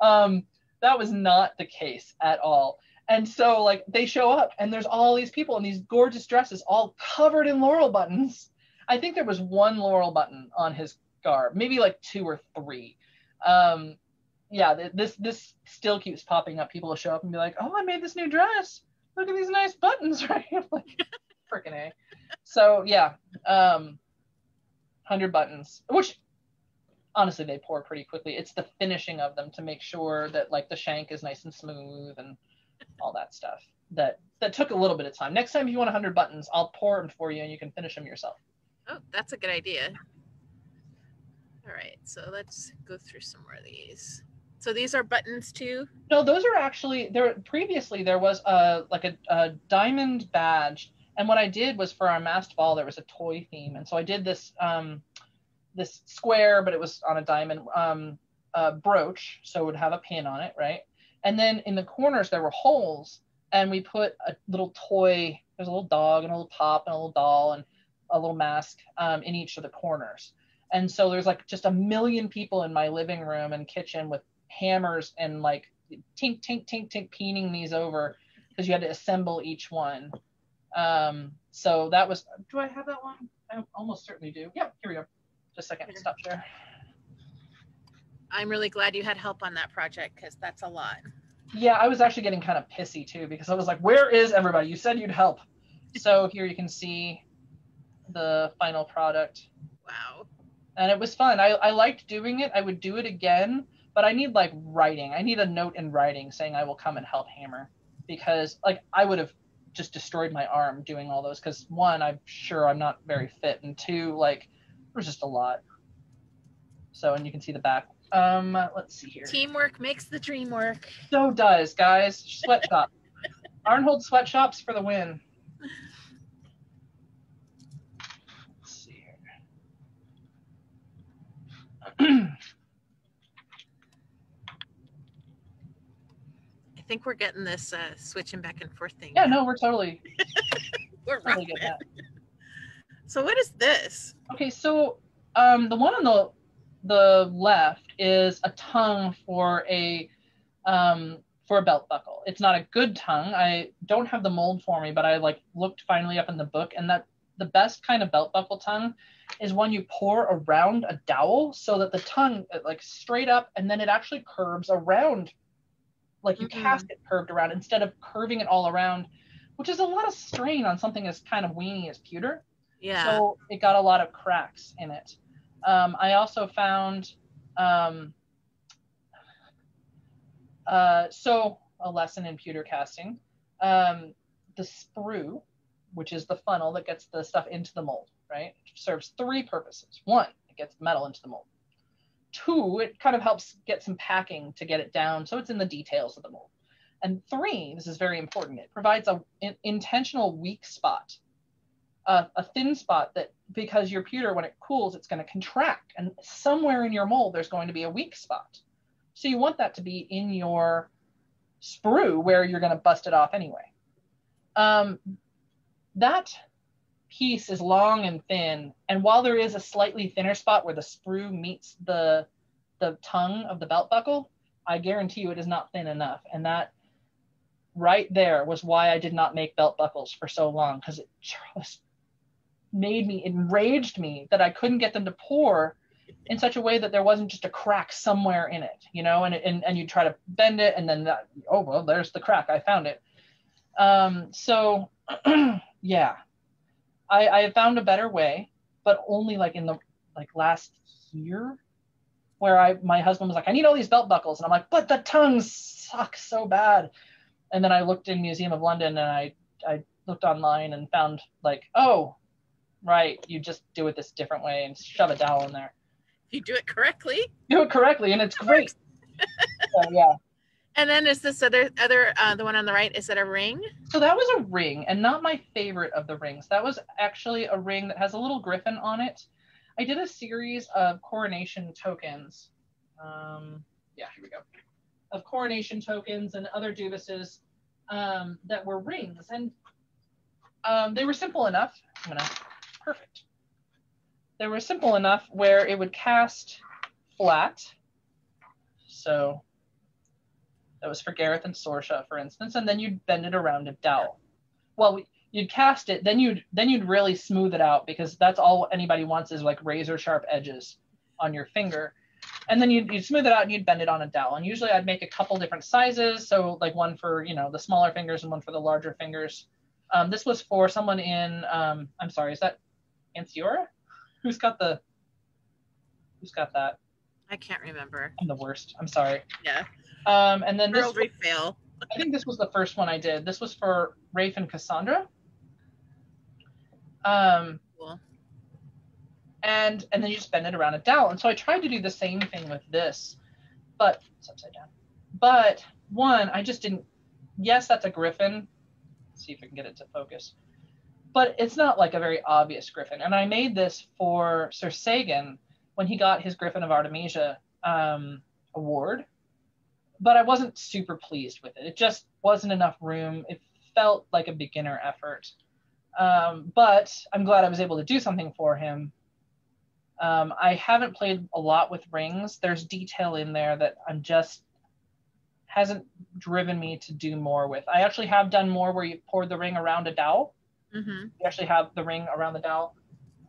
That was not the case at all. And so like they show up and there's all these people in these gorgeous dresses all covered in laurel buttons. I think there was one laurel button on his garb, maybe like 2 or 3. Yeah, this still keeps popping up. People will show up and be like, oh, I made this new dress. Look at these nice buttons, right? I'm like, freaking A. So yeah, 100 buttons, which honestly they pour pretty quickly. It's the finishing of them to make sure that like the shank is nice and smooth and all that stuff that took a little bit of time. Next time if you want 100 buttons, I'll pour them for you and you can finish them yourself. Oh, that's a good idea. All right, so let's go through some more of these. So these are buttons too? No, those are actually previously there was a diamond badge, and what I did was for our masked ball there was a toy theme, and so I did this this square, but it was on a diamond brooch, so it would have a pin on it, right? And then in the corners there were holes, and we put a little toy. There's a little dog and a little pop and a little doll and a little mask in each of the corners. And so there's like just 1 million people in my living room and kitchen with hammers and like tink, tink, tink, tink, peening these over because you had to assemble each one. So that was, do I have that one? I almost certainly do. Yep, here we go. Just a second, stop share. I'm really glad you had help on that project because that's a lot. Yeah, I was actually getting kind of pissy too because I was like, where is everybody? You said you'd help. So here you can see the final product. Wow. And it was fun. I liked doing it. I would do it again, but I need like writing. I need a note in writing saying I will come and help hammer, because like I would have just destroyed my arm doing all those, because 1, I'm sure I'm not very fit, and 2, like there's just a lot. So, and you can see the back. Let's see here. Teamwork makes the dream work. So does, guys. Sweatshop. Arnhold Sweatshops for the win. I think we're getting this switching back and forth thing. Yeah, no, we're totally we're totally good at that. So what is this? Okay, so the one on the left is a tongue for a belt buckle. It's not a good tongue. I don't have the mold for me, but I like looked finally up in the book, and that the best kind of belt buckle tongue is one you pour around a dowel so that the tongue like straight up, and then it actually curves around, like you cast it curved around instead of curving it all around, which is a lot of strain on something as kind of weeny as pewter. Yeah. So it got a lot of cracks in it. I also found so a lesson in pewter casting. The sprue, which is the funnel that gets the stuff into the mold, right? It serves 3 purposes. 1, it gets the metal into the mold. 2, it kind of helps get some packing to get it down so it's in the details of the mold. And 3, this is very important, it provides an intentional weak spot, a thin spot that, because your pewter, when it cools, it's going to contract, and somewhere in your mold there's going to be a weak spot. So you want that to be in your sprue where you're going to bust it off anyway. That piece is long and thin, and while there is a slightly thinner spot where the sprue meets the the tongue of the belt buckle, I guarantee you it is not thin enough. And that right there was why I did not make belt buckles for so long, because it just enraged me that I couldn't get them to pour in such a way that there wasn't just a crack somewhere in it, you know, and you try to bend it, and then that, oh, well, there's the crack, I found it. So yeah, I have found a better way, but only like in the last year, where my husband was like, I need all these belt buckles, and I'm like, but the tongues suck so bad. And then I looked in Museum of London, and I looked online and found like, oh, right, you just do it this different way and shove a dowel in there. You do it correctly. Do it correctly, and it's great. So, yeah. And then is this other the one on the right, is that a ring? So that was a ring, and not my favorite of the rings. That was actually a ring that has a little griffin on it. I did a series of coronation tokens. Yeah, here we go. Of coronation tokens and other Duvises that were rings, and they were simple enough. Perfect. They were simple enough where it would cast flat. So that was for Gareth and Sorsha, for instance, and then you'd bend it around a dowel. Well, you'd cast it, then you'd really smooth it out, because that's all anybody wants is like razor sharp edges on your finger. And then you'd smooth it out and you'd bend it on a dowel. And usually I'd make a couple different sizes, so like one for, you know, the smaller fingers and one for the larger fingers. This was for someone in, I'm sorry, is that Anciora? Who's got that? I can't remember. I'm the worst. I'm sorry. Yeah. And then this, fail. I think this was the first one I did. This was for Rafe and Cassandra. Cool. And then you just bend it around a dowel. And so I tried to do the same thing with this, but it's upside down. But one, I just didn't, yes, that's a griffin. Let's see if I can get it to focus. But it's not like a very obvious griffin. And I made this for Sir Sagan when he got his Griffin of Artemisia award. But I wasn't super pleased with it. It just wasn't enough room. It felt like a beginner effort. But I'm glad I was able to do something for him. I haven't played a lot with rings. There's detail in there that hasn't driven me to do more with. I actually have done more where you poured the ring around a dowel. Mm-hmm. You actually have the ring around the dowel.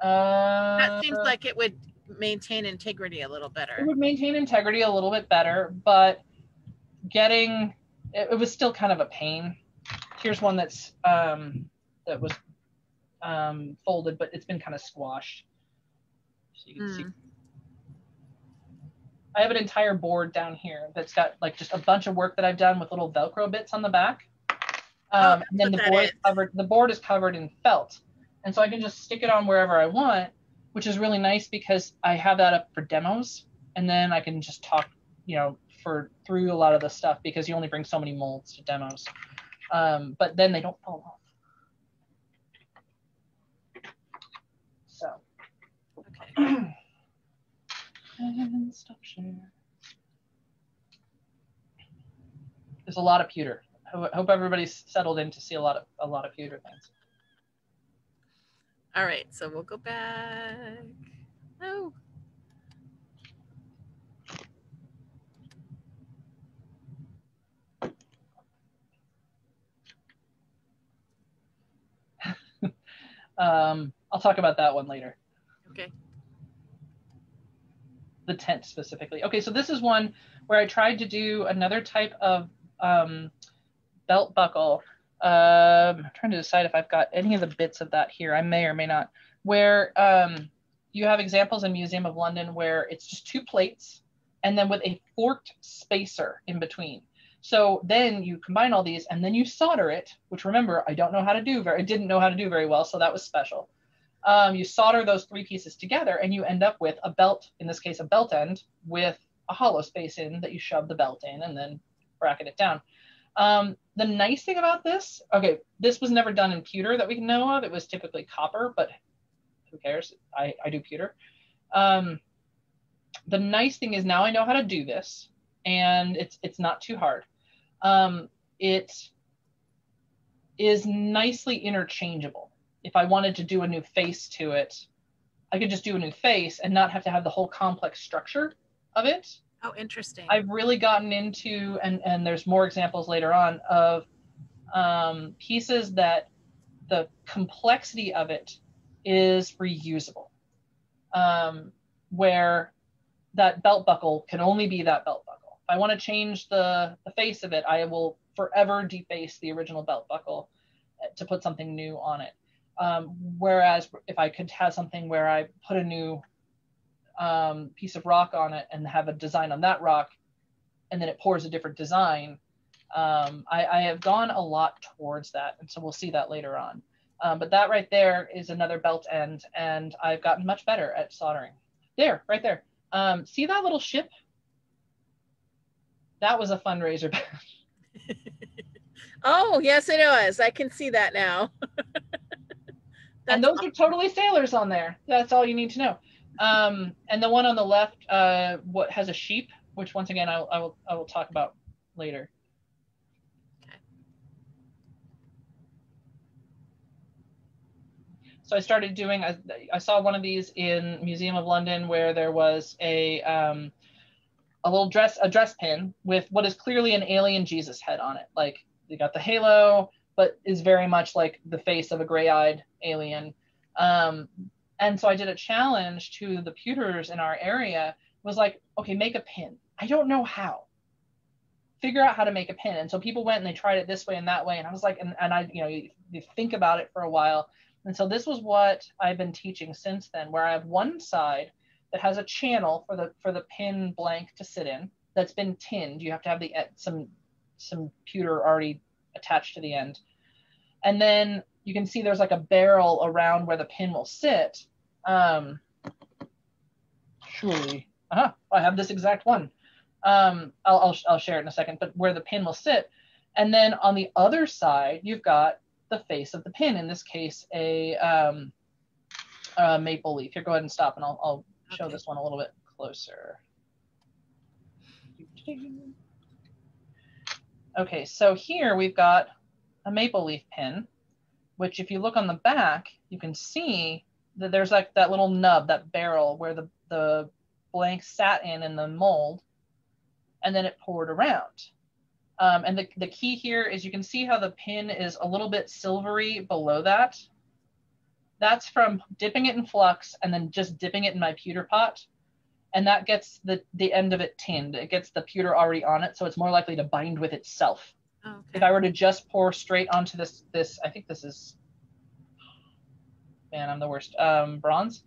That seems like it would maintain integrity a little better. It would maintain integrity a little bit better, but it was still kind of a pain. Here's one that was folded, but it's been kind of squashed. So you can see. I have an entire board down here that's got like just a bunch of work that I've done with little Velcro bits on the back. And then the board is covered in felt. And so I can just stick it on wherever I want, which is really nice because I have that up for demos. And then I can just talk, you know, through a lot of the stuff, because you only bring so many molds to demos. But then they don't fall off. So. Okay. And stop share. There's a lot of pewter. I hope everybody's settled in to see a lot of pewter things. All right, so we'll go back. Oh. I'll talk about that one later. Okay. The tent specifically. Okay, so this is one where I tried to do another type of belt buckle. I'm trying to decide if I've got any of the bits of that here. I may or may not. Where you have examples in Museum of London where it's just two plates and then with a forked spacer in between. So then you combine all these and then you solder it, which remember, I didn't know how to do very well, so that was special. You solder those three pieces together and you end up with a belt, in this case, a belt end with a hollow space in that you shove the belt in and then bracket it down. The nice thing about this, okay, this was never done in pewter that we know of. It was typically copper, but who cares? I do pewter. The nice thing is now I know how to do this, and it's not too hard. It is nicely interchangeable. If I wanted to do a new face to it, I could just do a new face and not have to have the whole complex structure of it. Oh, interesting. I've really gotten into, and there's more examples later on of pieces that the complexity of it is reusable, where that belt buckle can only be that belt buckle. If I want to change the face of it, I will forever deface the original belt buckle to put something new on it. Whereas if I could have something where I put a new piece of rock on it and have a design on that rock, and then it pours a different design, I have gone a lot towards that, and so we'll see that later on. But that right there is another belt end, and I've gotten much better at soldering. There, right there. See that little ship? That was a fundraiser. Oh, yes, it was. I can see that now. And those are totally sailors on there. That's all you need to know. And the one on the left, what has a sheep, which once again I will talk about later. Okay. So I started doing. I saw one of these in Museum of London where there was a little dress pin with what is clearly an alien Jesus head on it. Like they got the halo, but is very much like the face of a gray-eyed alien. And so I did a challenge to the pewters in our area. It was like, okay, make a pin. I don't know how. Figure out how to make a pin. And so people went and they tried it this way and that way. And I was like, and I, you think about it for a while. And so this was what I've been teaching since then, where I have one side that has a channel for the pin blank to sit in that's been tinned. You have to have some pewter already attached to the end. And then you can see there's like a barrel around where the pin will sit. Surely, I have this exact one. I'll share it in a second, but where the pin will sit. And then on the other side, you've got the face of the pin, in this case, a maple leaf. Here, go ahead and stop and I'll show this one a little bit closer. Okay, so here we've got a maple leaf pin, which if you look on the back, you can see that there's like that little nub, that barrel where the blank sat in the mold, and then it poured around. And the key here is you can see how the pin is a little bit silvery below that. That's from dipping it in flux and then just dipping it in my pewter pot. And that gets the end of it tinned. It gets the pewter already on it, so it's more likely to bind with itself. Okay. If I were to just pour straight onto this, I think this is, man, I'm the worst, bronze,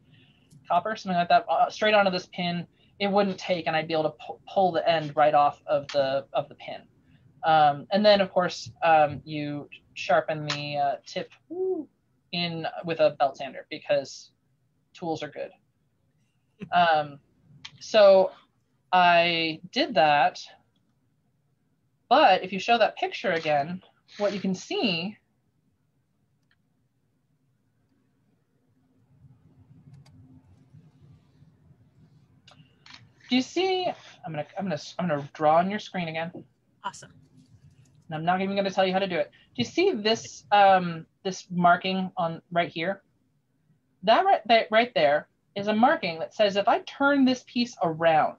copper, something like that, straight onto this pin, it wouldn't take, and I'd be able to pull the end right off of the pin. And then, of course, you sharpen the tip in with a belt sander because tools are good. So I did that, but if you show that picture again, what you can see do you see? I'm gonna draw on your screen again. Awesome. And I'm not even going to tell you how to do it. Do you see this this marking on right here? That right there is a marking that says if I turn this piece around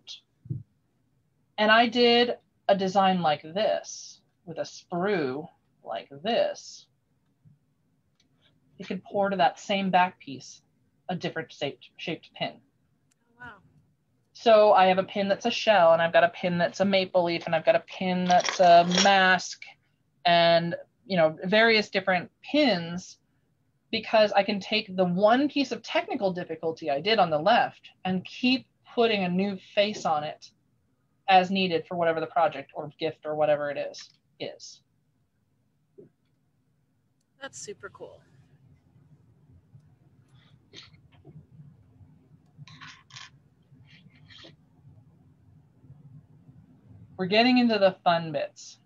and I did a design like this with a sprue like this, it could pour to that same back piece a different shaped pin. Wow. So I have a pin that's a shell, and I've got a pin that's a maple leaf, and I've got a pin that's a mask, and various different pins, because I can take the one piece of technical difficulty I did on the left and keep putting a new face on it as needed for whatever the project or gift or whatever it is. That's super cool. We're getting into the fun bits.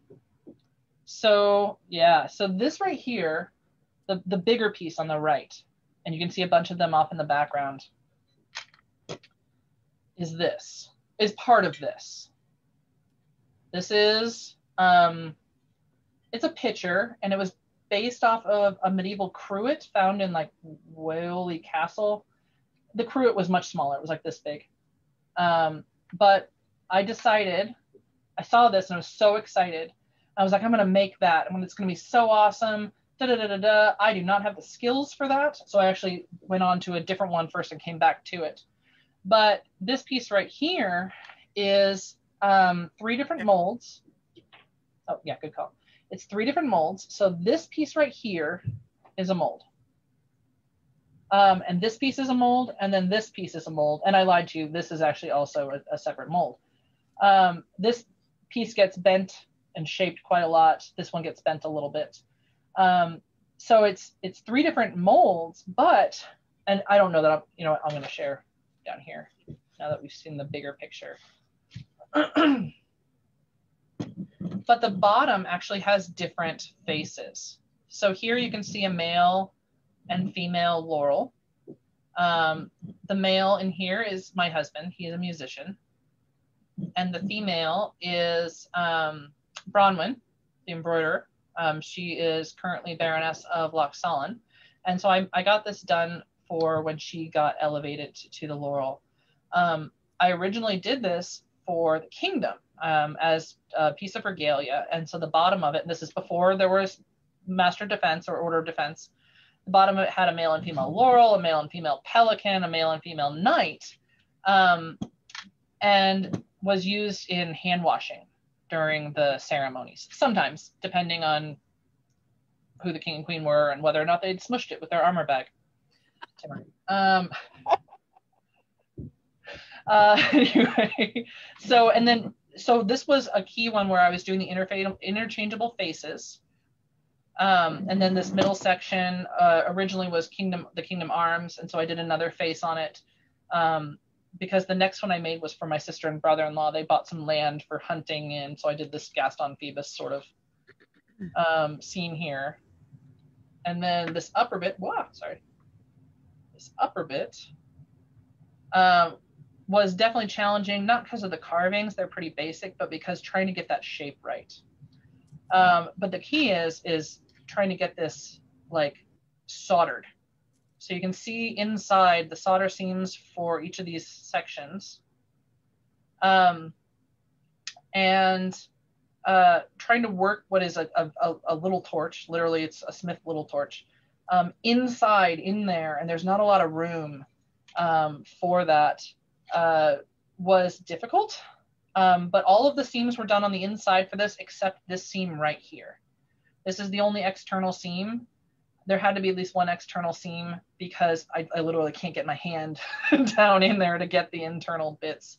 So yeah, so this right here, the bigger piece on the right, and you can see a bunch of them off in the background, is part of this. This is, it's a pitcher, and it was based off of a medieval cruet found in like Whaley Castle. The cruet was much smaller. It was like this big. But I decided, I saw this and I was so excited. I was like, I'm going to make that. And it's going to be so awesome. Da, da, da, da, da. I do not have the skills for that. So I actually went on to a different one first and came back to it. But this piece right here is 3 different molds. Oh, yeah, good call. It's 3 different molds. So this piece right here is a mold. And this piece is a mold, and then this piece is a mold. And I lied to you, this is actually also a separate mold. This piece gets bent and shaped quite a lot. This one gets bent a little bit. So it's 3 different molds, but, and I don't know that I'm going to share down here now that we've seen the bigger picture. But the bottom actually has different faces. So here you can see a male and female laurel. The male in here is my husband. He is a musician. And the female is Bronwyn, the embroiderer. She is currently Baroness of Lochsallen. And so I got this done for when she got elevated to the laurel. I originally did this for the kingdom as a piece of regalia. And so the bottom of it, and this is before there was Master of Defense or Order of Defense, the bottom of it had a male and female laurel, a male and female pelican, a male and female knight, and was used in hand washing during the ceremonies, sometimes depending on who the king and queen were and whether or not they'd smushed it with their armor bag. Anyway, so this was a key one where I was doing the interchangeable faces. And then this middle section originally was the Kingdom Arms, and so I did another face on it because the next one I made was for my sister and brother-in-law. They bought some land for hunting, and so I did this Gaston Phoebus sort of scene here. And then this upper bit, this upper bit was definitely challenging, not because of the carvings, they're pretty basic, but because trying to get that shape right. But the key is trying to get this like soldered. So you can see inside the solder seams for each of these sections. And trying to work what is a little torch, literally it's a Smith little torch, inside in there, and there's not a lot of room for that, was difficult. But all of the seams were done on the inside for this, except this seam right here. This is the only external seam. There had to be at least one external seam because I literally can't get my hand down in there to get the internal bits.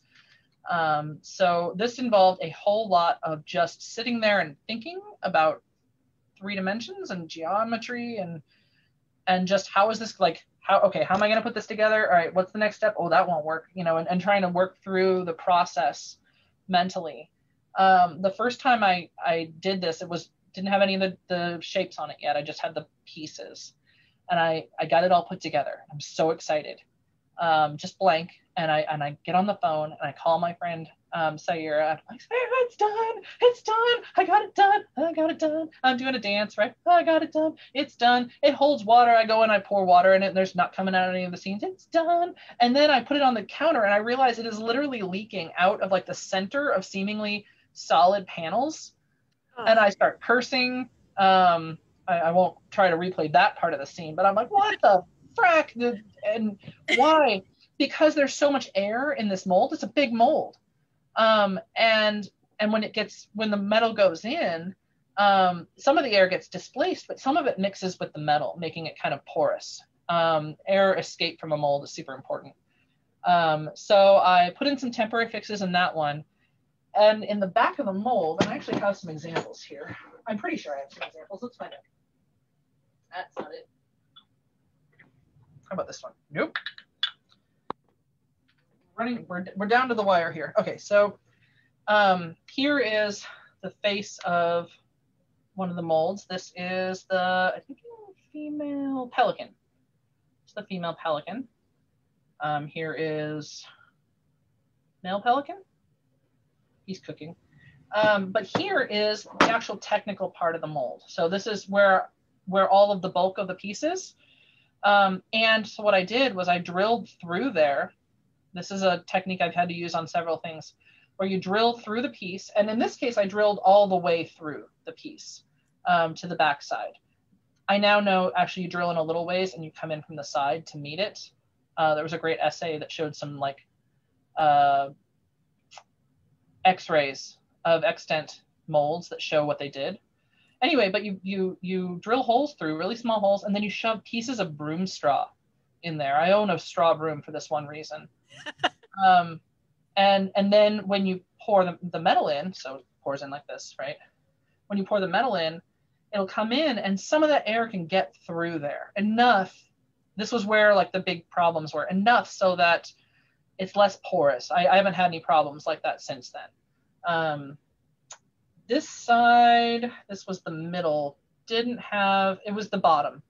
So this involved a whole lot of just sitting there and thinking about 3 dimensions and geometry and just how is this like, how am I going to put this together? All right, what's the next step? Oh, that won't work, and trying to work through the process mentally. The first time I did this, didn't have any of the shapes on it yet. I just had the pieces, and I got it all put together. I'm so excited, just blank. And I get on the phone and I call my friend Sayira. I'm like, Sayira, it's done. I got it done. I'm doing a dance, right? I got it done. It's done. It holds water. I go and I pour water in it, and there's not coming out of any of the seams. It's done. And then I put it on the counter, and I realize it is literally leaking out of like the center of seemingly solid panels. Oh. And I start cursing. I won't try to replay that part of the scene, but I'm like, what the frack? And why? Because there's so much air in this mold. It's a big mold. And when the metal goes in, some of the air gets displaced, but some of it mixes with the metal, making it kind of porous. Air escape from a mold is super important. So I put in some temporary fixes in that one. And in the back of the mold, and I actually have some examples here. I'm pretty sure I have some examples. Let's find out. That's not it. How about this one? Nope. We're down to the wire here. Okay, so here is the face of one of the molds. This is I think female pelican. It's the female pelican. Here is male pelican. He's cooking. But here is the actual technical part of the mold. So this is where all of the bulk of the pieces. And so what I did was I drilled through there This is a technique I've had to use on several things, where you drill through the piece. And in this case, I drilled all the way through the piece to the back side. I now know actually you drill in a little ways and you come in from the side to meet it. There was a great essay that showed some like x-rays of extant molds that show what they did. Anyway, but you drill holes through, really small holes, and then you shove pieces of broom straw in there. I own a straw broom for this one reason. And then when you pour the metal in, so it pours in like this, right? When you pour the metal in, it'll come in and some of that air can get through there. Enough, this was where like the big problems were, enough so that it's less porous. I haven't had any problems like that since then. This side, this was the middle, didn't have, it was the bottom,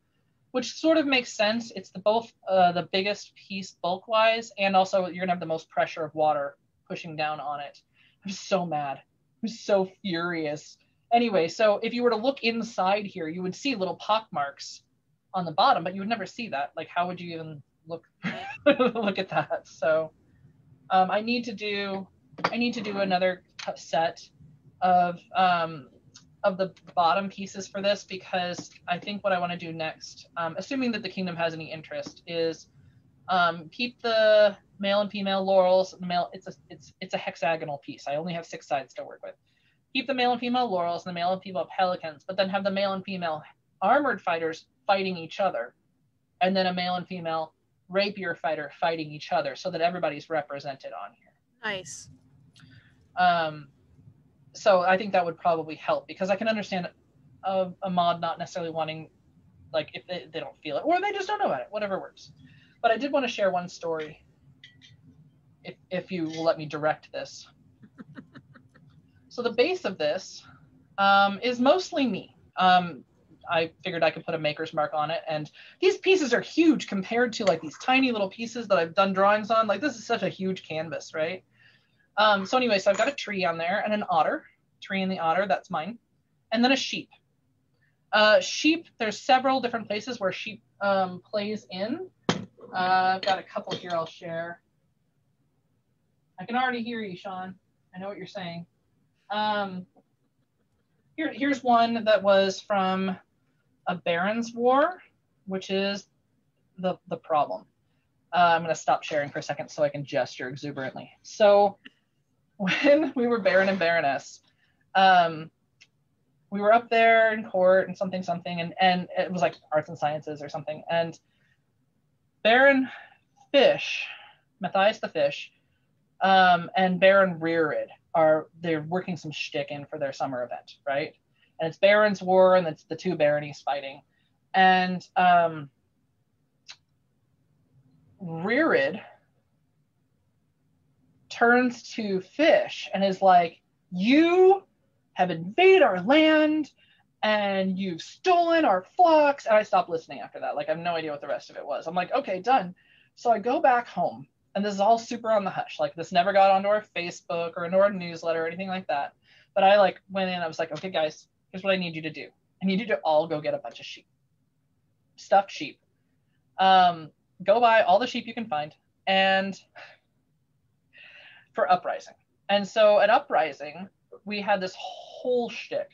which sort of makes sense. It's both the biggest piece bulk-wise, and also you're gonna have the most pressure of water pushing down on it. I'm so mad. I'm so furious. Anyway, so if you were to look inside here, you would see little pock marks on the bottom, but you would never see that. Like, how would you even look look at that? So I need to do another set of the bottom pieces for this, because I think what I want to do next, assuming that the kingdom has any interest, is keep the male and female laurels. It's a hexagonal piece. I only have 6 sides to work with. Keep the male and female laurels and the male and female pelicans, but then have the male and female armored fighters fighting each other, and then a male and female rapier fighter fighting each other, so that everybody's represented on here. Nice. So I think that would probably help, because I can understand a mod not necessarily wanting, like, if they don't feel it, or they just don't know about it, whatever works. But I did want to share one story, if you will let me direct this. So the base of this is mostly me. I figured I could put a maker's mark on it, and these pieces are huge compared to like these tiny little pieces that I've done drawings on. Like, this is such a huge canvas, right? So anyway, so I've got a tree on there and an otter, tree and the otter, that's mine. And then a sheep. Sheep, there's several different places where sheep plays in. I've got a couple here I'll share. I can already hear you, Sean. I know what you're saying. Here's one that was from a Baron's War, which is the problem. I'm going to stop sharing for a second so I can gesture exuberantly. So when we were Baron and Baroness, we were up there in court and something, and it was like arts and sciences or something. And Baron Fish, Matthias the Fish, and Baron Rearid they're working some shtick in for their summer event, right? And it's Baron's War, and it's the 2 baronies fighting. And Rearid turns to Fish and is like, "You have invaded our land and you've stolen our flocks." And I stopped listening after that. Like, I have no idea what the rest of it was. I'm like, okay, done. So I go back home, and this is all super on the hush. Like, this never got onto our Facebook or into our newsletter or anything like that. But I like went in, I was like, okay, guys, here's what I need you to do. I need you to all go get a bunch of sheep, stuffed sheep. Go buy all the sheep you can find, and for Uprising. And so at Uprising, we had this whole shtick.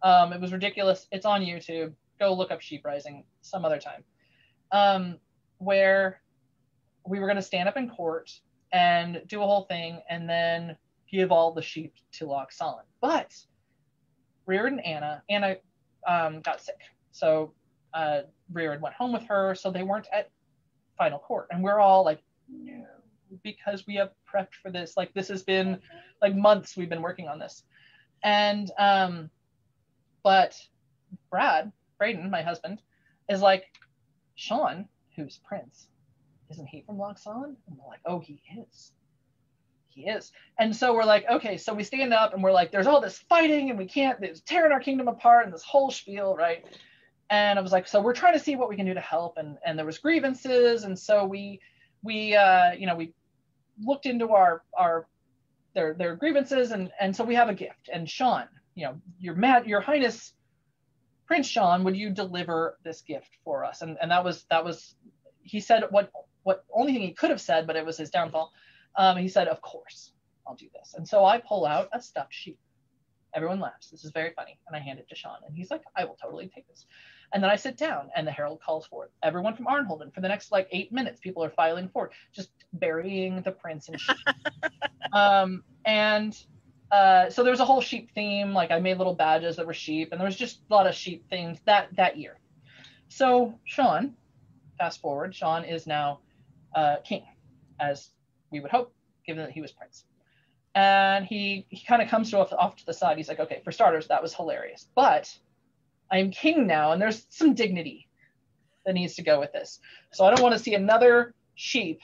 It was ridiculous. It's on YouTube. Go look up Sheep Rising some other time. Where we were going to stand up in court and do a whole thing and then give all the sheep to Loch Solon. But Rearid and Anna got sick. So Rearid went home with her, so they weren't at final court. And we're all like, no, because we have prepped for this. Like, this has been like months we've been working on this. And but Braden, my husband, is like, Sean, who's Prince, isn't he from Loch Solon? And we're like, oh, he is. He is. And so we're like, okay, so we stand up and we're like, there's all this fighting and we can't, it's tearing our kingdom apart and this whole spiel, right? And I was like, so we're trying to see what we can do to help. And there was grievances. And so we looked into their grievances. And so we have a gift. And Sean, your Highness, Prince Sean, would you deliver this gift for us? And that was, he said what only thing he could have said, but it was his downfall. He said, of course, I'll do this. And so I pull out a stuffed sheep. Everyone laughs. This is very funny. And I hand it to Sean. And he's like, I will totally take this. And then I sit down and the herald calls forth everyone from Arnholden. For the next like 8 minutes, people are filing forward, just burying the prince in sheep. So there was a whole sheep theme. Like I made little badges that were sheep, and there was just a lot of sheep things that year. So Sean, fast forward, Sean is now king, as we would hope, given that he was prince. And he kind of comes off to the side. He's like, okay, for starters, that was hilarious, but I'm king now, and there's some dignity that needs to go with this. So I don't want to see another sheep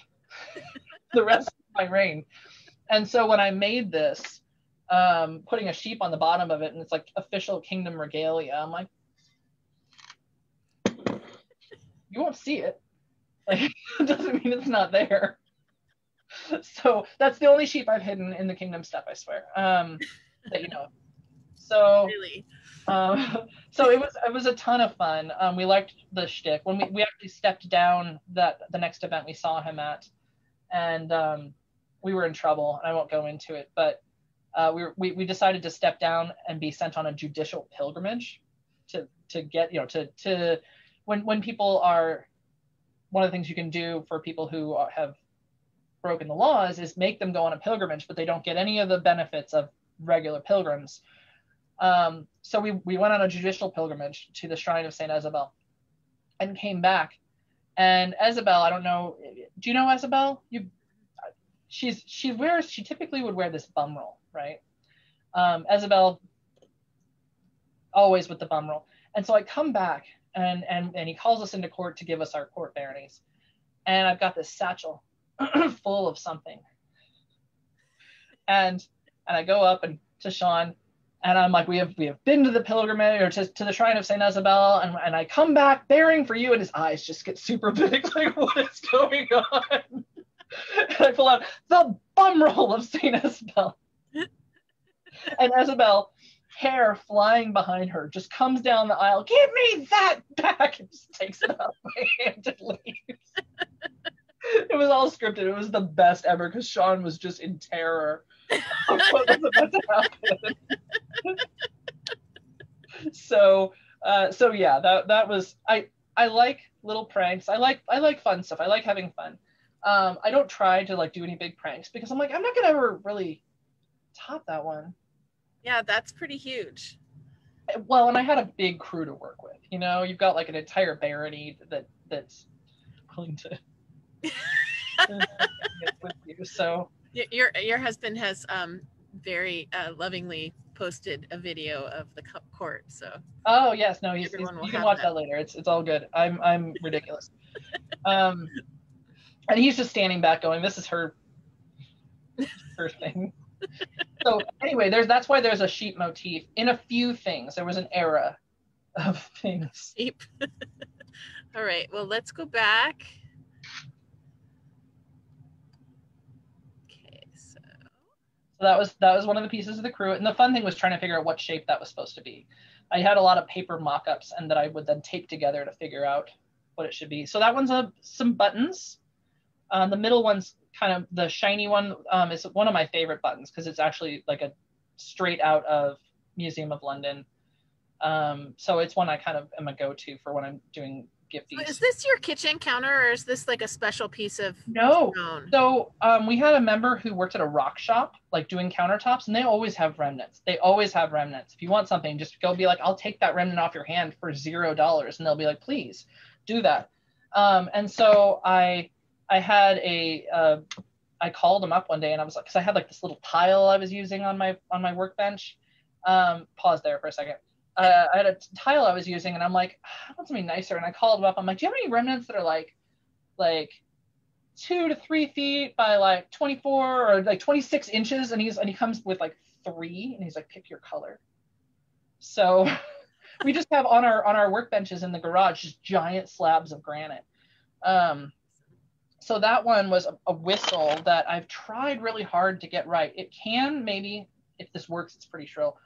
the rest of my reign. And so when I made this, putting a sheep on the bottom of it, and it's like official kingdom regalia, I'm like, you won't see it. Like, it doesn't mean it's not there. So that's the only sheep I've hidden in the kingdom stuff, I swear, that you know of. So Really? So it was a ton of fun. We liked the shtick. When we actually stepped down the next event we saw him at, and we were in trouble. And I won't go into it, but we decided to step down and be sent on a judicial pilgrimage to get, you know, to when people are, one of the things you can do for people who have broken the laws is make them go on a pilgrimage, but they don't get any of the benefits of regular pilgrims. So we went on a judicial pilgrimage to the shrine of Saint Isabel and came back. And Isabel, I don't know, do you know Isabel? She typically would wear this bum roll, right? Isabel always with the bum roll. And so I come back and he calls us into court to give us our court baronies. And I've got this satchel full of something. And I go up and to Sean, and I'm like, we have been to the pilgrimage, or to the shrine of Saint Isabel, and I come back bearing for you, and his eyes just get super big, like, what is going on? And I pull out the bum roll of Saint Isabel. And Isabel, hair flying behind her, just comes down the aisle, give me that back, and just takes it out of my hand and leaves. It was all scripted. It was the best ever because Sean was just in terror of what was about to happen. So yeah, that was, I like little pranks. I like fun stuff. I like having fun. I don't try to like do any big pranks because I'm like, I'm not gonna ever really top that one. Yeah, that's pretty huge. Well, and I had a big crew to work with. You know, you've got like an entire barony that's willing to with you. So your husband has very lovingly posted a video of the court. So oh yes, no, you can watch that later. It's all good. I'm ridiculous. And he's just standing back going, this is her thing. So anyway, that's why there's a sheep motif in a few things. There was an era of things. Sheep. All right, well, let's go back. Okay, so that was one of the pieces of the crew, and the fun thing was trying to figure out what shape that was supposed to be. I had a lot of paper mock-ups, and that I would then tape together to figure out what it should be. So that one's some buttons. The middle one's kind of the shiny one, is one of my favorite buttons because it's actually like a straight out of Museum of London. So it's one I kind of am a go-to for when I'm doing gifties. So is this your kitchen counter, or is this like a special piece of no stone? So we had a member who worked at a rock shop like doing countertops, and they always have remnants. If you want something, just go be like, I'll take that remnant off your hand for $0, and they'll be like, please do that. And so I had I called him up one day, and I was like, because I had like this little tile I was using on my workbench. Pause there for a second. I had a tile I was using, and I'm like, I want something nicer. And I called him up. I'm like, do you have any remnants that are like 2 to 3 feet by like 24 or like 26 inches? And he comes with like 3, and he's like, pick your color. So we just have on our workbenches in the garage just giant slabs of granite. So that one was a whistle that I've tried really hard to get right. It can, maybe, if this works, it's pretty shrill.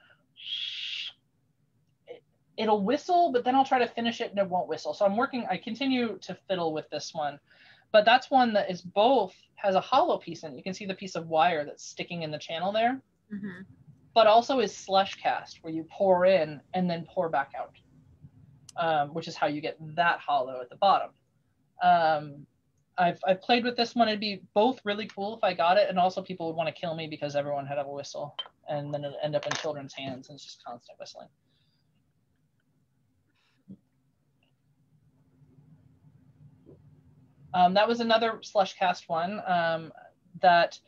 It'll whistle, but then I'll try to finish it and it won't whistle. So I continue to fiddle with this one. But that's one that is both, has a hollow piece in it. You can see the piece of wire that's sticking in the channel there, but also is slush cast, where you pour in and then pour back out, which is how you get that hollow at the bottom. I've played with this one. It'd be both really cool if I got it, and also people would want to kill me because everyone had a whistle, and then it'd end up in children's hands and it's just constant whistling. That was another slush cast one that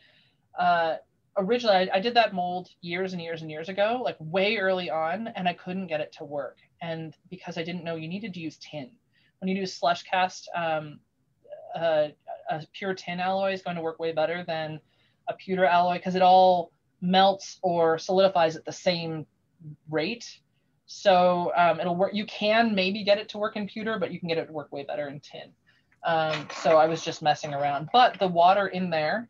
originally I did that mold years and years and years ago, like way early on, and I couldn't get it to work. And because I didn't know you needed to use tin. When you do slush cast, a pure tin alloy is going to work way better than a pewter alloy because it all melts or solidifies at the same rate. So it'll work. You can maybe get it to work in pewter, but you can get it to work way better in tin. So I was just messing around. But the water in there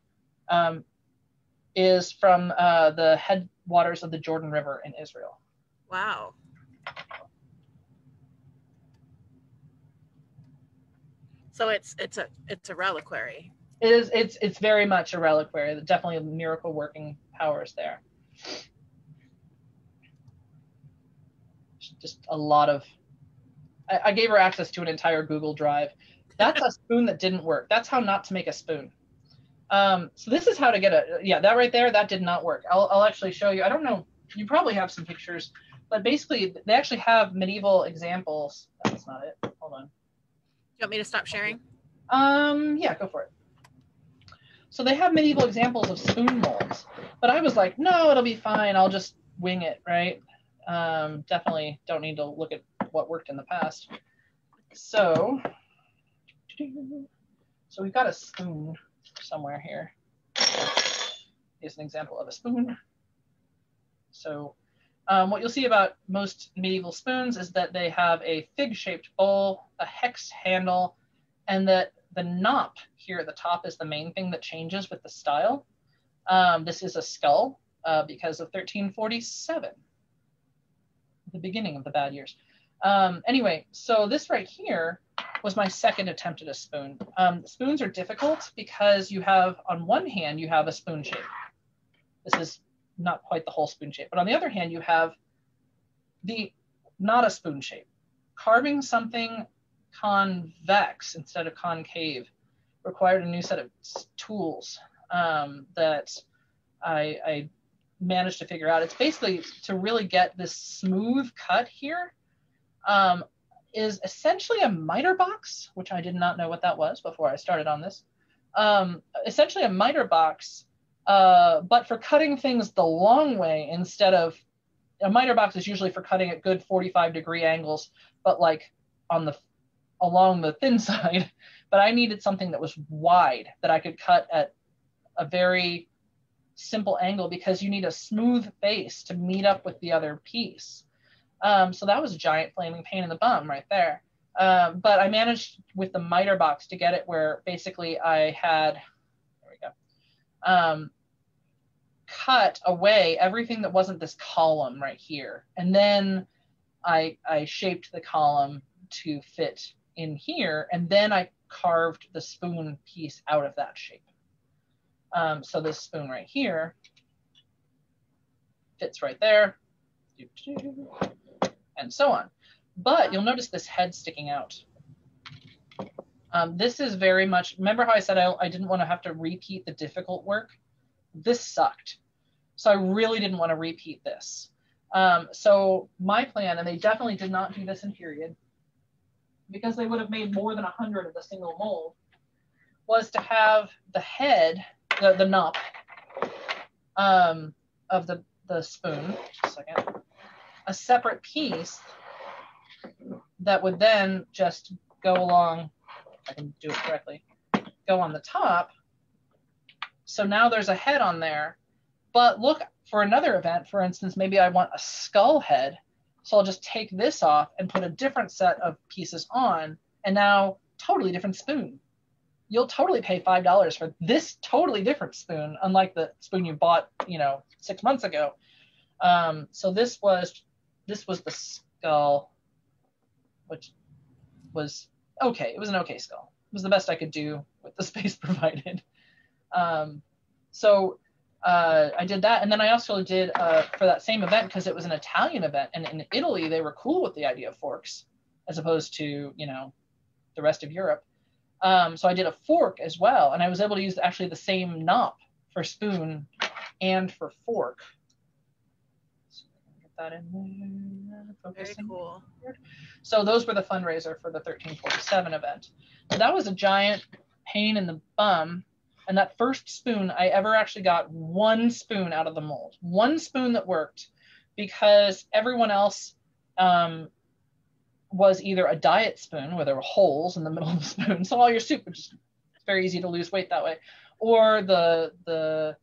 is from the headwaters of the Jordan River in Israel. Wow. So it's a reliquary. It's very much a reliquary. Definitely miracle working powers there. Just a lot of. I gave her access to an entire Google Drive. That's a spoon that didn't work. That's how not to make a spoon. So this is how to get that right there, that did not work. I'll actually show you. I don't know, you probably have some pictures, but basically they actually have medieval examples. That's not it. Hold on. You want me to stop sharing? Yeah, go for it. So they have medieval examples of spoon molds, but I was like, no, it'll be fine. I'll just wing it, right? Definitely don't need to look at what worked in the past. So we've got a spoon somewhere here. Here's an example of a spoon. So what you'll see about most medieval spoons is that they have a fig-shaped bowl, a hex handle, and that the knop here at the top is the main thing that changes with the style. This is a skull because of 1347, the beginning of the bad years. Anyway, so this right here was my second attempt at a spoon. Spoons are difficult because you have, on one hand, you have a spoon shape. This is not quite the whole spoon shape, but on the other hand, you have not a spoon shape. Carving something convex instead of concave required a new set of tools that I managed to figure out. It's basically to really get this smooth cut here. Is essentially a miter box, which I did not know what that was before I started on this. Essentially a miter box, but for cutting things the long way instead of, a miter box is usually for cutting at good 45-degree angles, but like along the thin side. But I needed something that was wide, that I could cut at a very simple angle because you need a smooth face to meet up with the other piece. So that was a giant flaming pain in the bum right there. But I managed with the miter box to get it where basically I had, there we go, cut away everything that wasn't this column right here. And then I shaped the column to fit in here. And then I carved the spoon piece out of that shape. So this spoon right here fits right there. And so on. But you'll notice this head sticking out. This is very much, remember how I said I didn't want to have to repeat the difficult work? This sucked. So I really didn't want to repeat this. So my plan, and they definitely did not do this in period, because they would have made more than 100 of the single mold, was to have the head, the knop of the spoon, just a second, a separate piece that would then just go along, if I can do it correctly, go on the top. So now there's a head on there, but look, for another event, for instance, maybe I want a skull head. So I'll just take this off and put a different set of pieces on, and now totally different spoon. You'll totally pay $5 for this totally different spoon, unlike the spoon you bought, 6 months ago. So this was the skull, which was okay. It was an okay skull. was the best I could do with the space provided. So I did that. And then I also did, for that same event, because it was an Italian event, and in Italy, they were cool with the idea of forks, as opposed to, you know, the rest of Europe. So I did a fork as well, and I was able to use actually the same knop for spoon and for fork. So get that in there. Very cool. So those were the fundraiser for the 1347 event. So that was a giant pain in the bum. And that first spoon, I ever actually got one spoon out of the mold. One spoon that worked, because everyone else was either a diet spoon where there were holes in the middle of the spoon, so all your soup was just, it's very easy to lose weight that way, or the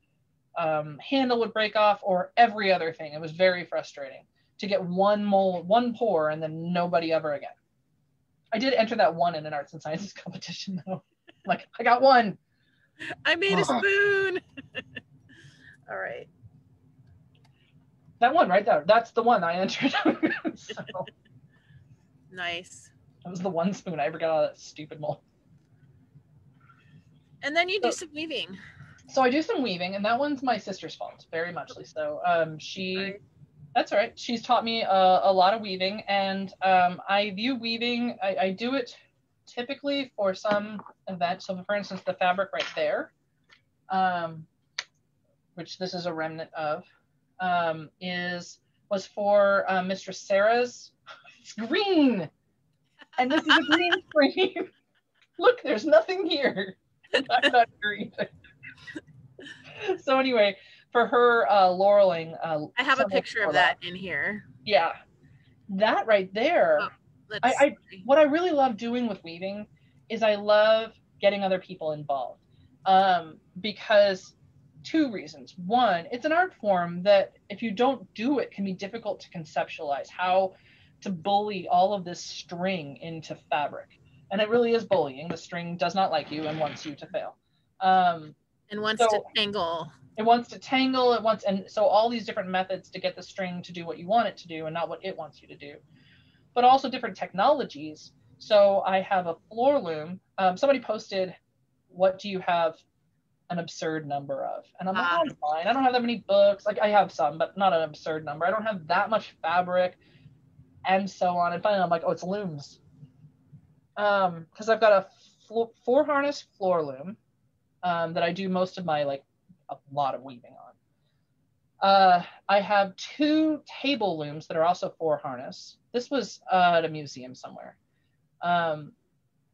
handle would break off, or every other thing. It was very frustrating to get one pour, and then nobody ever again. I did enter that one in an arts and sciences competition though. Like, I got one. I made a spoon. All right. That one right there, that's the one I entered. So, nice. that was the one spoon I ever got out of that stupid mold. And then you do some weaving. So I do some weaving, and that one's my sister's fault, very muchly so. That's all right. She's taught me a lot of weaving, and I view weaving, I do it typically for some event. So for instance, the fabric right there, which this is a remnant of, was for Mistress Sarah's. It's green, and this is a green frame. Look, there's nothing here. I'm not green. So anyway, for her laureling, I have a picture of that in here. Yeah, that right there. Oh, what I really love doing with weaving is I love getting other people involved, because two reasons. One, it's an art form that if you don't do it can be difficult to conceptualize how to bully all of this string into fabric. And it really is bullying. The string does not like you and wants you to fail. And wants to tangle. It wants to tangle, and so all these different methods to get the string to do what you want it to do and not what it wants you to do. But also different technologies. So I have a floor loom. Somebody posted, what do you have an absurd number of? And I'm like, oh, fine. I don't have that many books. Like, I have some, but not an absurd number. I don't have that much fabric, and so on. And finally I'm like, oh, it's looms. Because I've got a 4-harness floor loom that I do most of my, like, a lot of weaving on. I have 2 table looms that are also 4-harness. This was at a museum somewhere.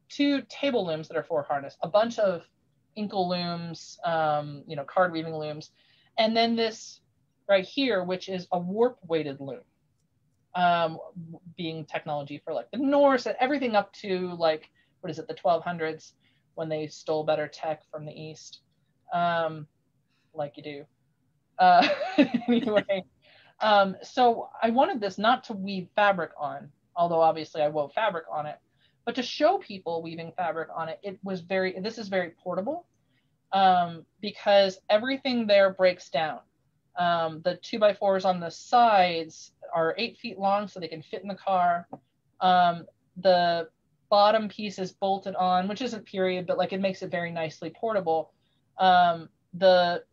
2 table looms that are 4-harness, a bunch of inkle looms, card weaving looms, and then this right here, which is a warp weighted loom, being technology for like the Norse and everything up to, like, what is it, the 1200s, when they stole better tech from the East, like you do. Anyway, so I wanted this not to weave fabric on, although obviously I wove fabric on it, but to show people weaving fabric on it. This is very portable, because everything there breaks down. The 2x4s on the sides are 8 feet long, so they can fit in the car. The bottom piece is bolted on, which isn't period, but like it makes it very nicely portable. The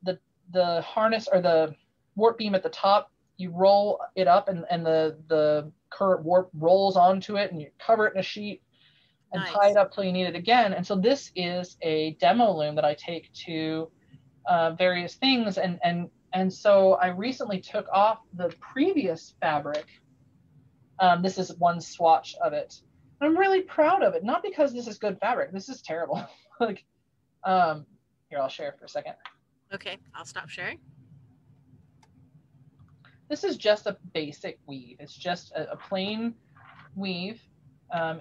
harness, or the warp beam at the top, you roll it up, and the current warp rolls onto it, and you cover it in a sheet and tie it up till you need it again. And so this is a demo loom that I take to various things, and so I recently took off the previous fabric. This is one swatch of it. I'm really proud of it, not because this is good fabric. This is terrible. Like, here, I'll share for a second. Okay, I'll stop sharing. This is just a basic weave. It's just a plain weave,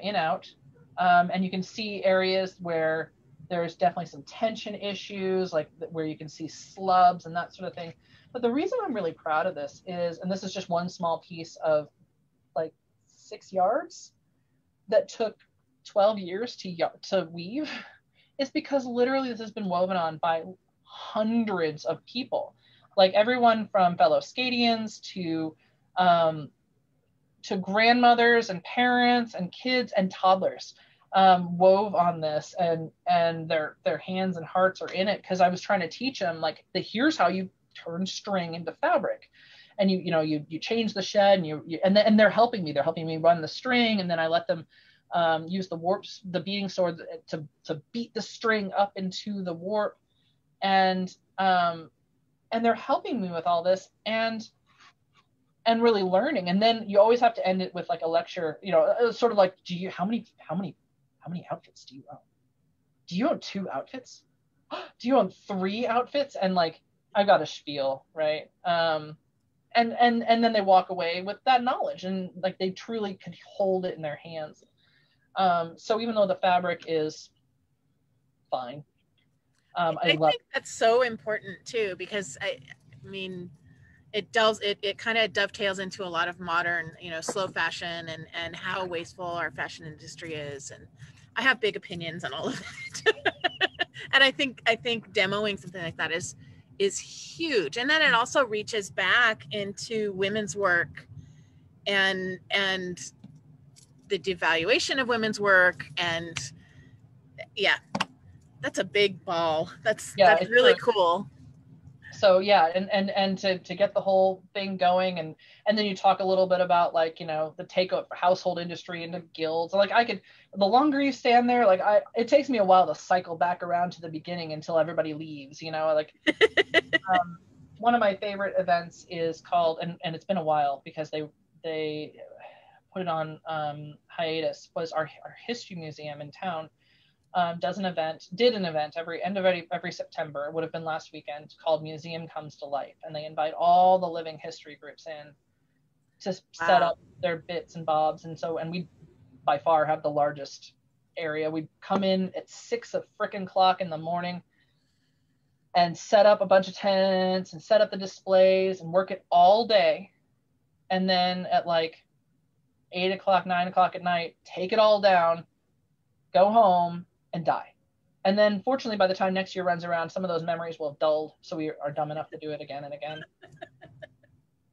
in out. And you can see areas where there's definitely some tension issues, like where you can see slubs and that sort of thing. But the reason I'm really proud of this is, and this is just one small piece of like 6 yards that took 12 years to weave, is because literally this has been woven on by hundreds of people, like everyone from fellow Scadians to grandmothers and parents and kids and toddlers. wove on this, and their hands and hearts are in it, because I was trying to teach them, like, here's how you turn string into fabric. And you change the shed, and they're helping me run the string, and then I let them use the beating sword to beat the string up into the warp, and they're helping me with all this, and really learning. And then you always have to end it with like a lecture, sort of like, how many outfits do you own? Do you own 2 outfits? Do you own 3 outfits? And like, I got a spiel, right? And then they walk away with that knowledge, and like they truly could hold it in their hands. So even though the fabric is fine, I think that's so important too, because I mean, it kind of dovetails into a lot of modern, slow fashion, and how wasteful our fashion industry is. And I have big opinions on all of it. And I think demoing something like that is huge. And then it also reaches back into women's work and the devaluation of women's work. And yeah, that's a big ball. That's really cool. So yeah, and to get the whole thing going, and then you talk a little bit about, like, the takeover household industry into guilds. Like, the longer you stand there, like, it takes me a while to cycle back around to the beginning until everybody leaves, like one of my favorite events is called, and it's been a while because they put it on hiatus, was our history museum in town. Did an event every September. It would have been last weekend, called Museum Comes to Life, and they invite all the living history groups in to set up their bits and bobs. And we by far have the largest area. We'd come in at 6 o'clock in the morning and set up a bunch of tents and set up the displays and work it all day, and then at like 8 o'clock, 9 o'clock at night, take it all down, go home, and die. And then fortunately, by the time next year runs around, some of those memories will have dulled, so we are dumb enough to do it again and again.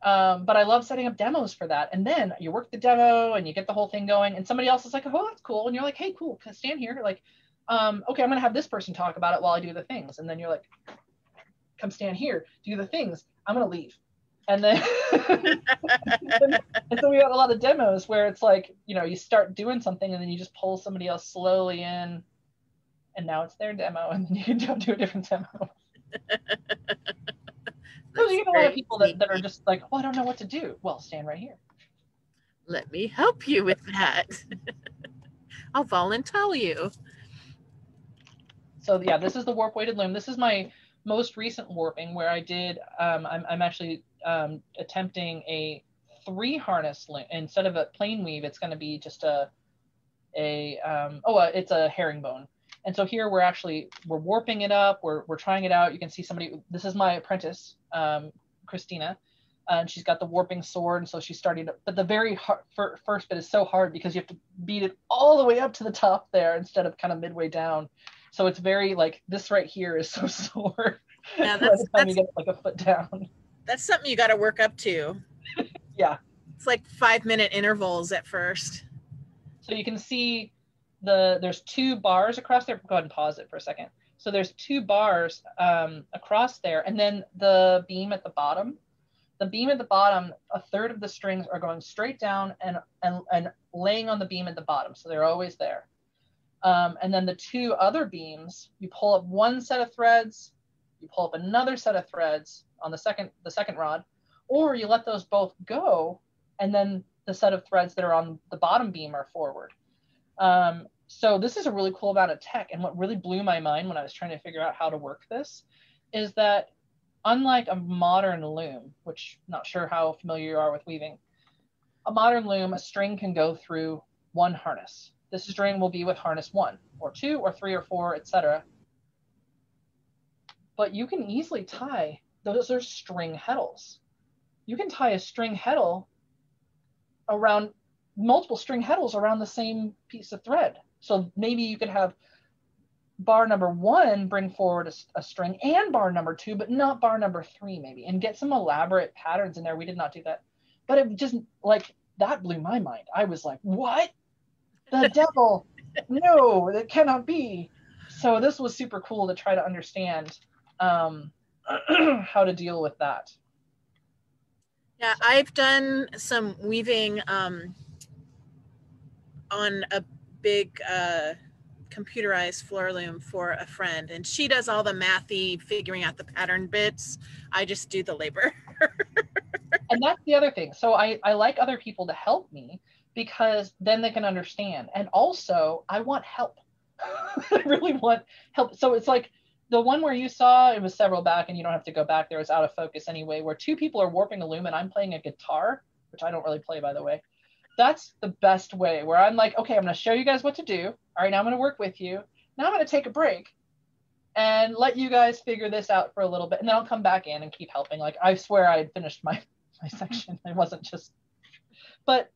But I love setting up demos for that. And then you work the demo and you get the whole thing going, and somebody else is like, oh, that's cool. And you're like, hey, cool, stand here. Like, okay, I'm gonna have this person talk about it while I do the things. And then you're like, come stand here, do the things. I'm gonna leave. And then and so we got a lot of demos where it's like, you start doing something and then you just pull somebody else slowly in, and now it's their demo, and then you can do a different demo. So you get a lot of people that are just like, oh, I don't know what to do. Well, stand right here. Let me help you with that. I'll volunteer you. So yeah, this is the warp weighted loom. This is my most recent warping, where I did, I'm actually attempting a 3 harness loom. Instead of a plain weave, it's going to be just it's a herringbone. And so here we're warping it up. We're trying it out. You can see this is my apprentice, Christina, and she's got the warping sword. And so she's starting to, but the very first bit is so hard because you have to beat it all the way up to the top there instead of kind of midway down. So it's very, like, this right here is so sore. Yeah, by the time you get like a foot down. That's something you got to work up to. Yeah. It's like 5-minute intervals at first. So you can see there's 2 bars across there. Go ahead and pause it for a second. So there's 2 bars across there, and then the beam at the bottom. The beam at the bottom, a third of the strings are going straight down and laying on the beam at the bottom. So they're always there. And then the 2 other beams, you pull up one set of threads, you pull up another set of threads on the second rod, or you let those both go, and then the set of threads that are on the bottom beam are forward. So this is a really cool amount of tech. And what really blew my mind when I was trying to figure out how to work this is that, unlike a modern loom, which I'm not sure how familiar you are with weaving, a modern loom, a string can go through one harness. This string will be with harness 1 or 2 or 3 or 4, etc. But you can easily tie, those are string heddles. You can tie a string heddle around multiple string heddles around the same piece of thread. So maybe you could have bar number 1 bring forward a string, and bar number 2, but not bar number 3 maybe, and get some elaborate patterns in there. We did not do that. But it just, like, that blew my mind. I was like, what? The devil no, that cannot be. So this was super cool to try to understand how to deal with that. Yeah, I've done some weaving on a big computerized floor loom for a friend, and she does all the mathy figuring out the pattern bits. I just do the labor. And that's the other thing. So I like other people to help me because then they can understand. And also I want help. I really want help. So it's like the one where you saw, it was several back and you don't have to go back there. It's out of focus anyway, where two people are warping a loom and I'm playing a guitar, which I don't really play, by the way. That's the best way, where I'm like, okay, I'm going to show you guys what to do. All right, now I'm going to work with you. Now I'm going to take a break and let you guys figure this out for a little bit. And then I'll come back in and keep helping. Like, I swear I had finished my section. I wasn't just, but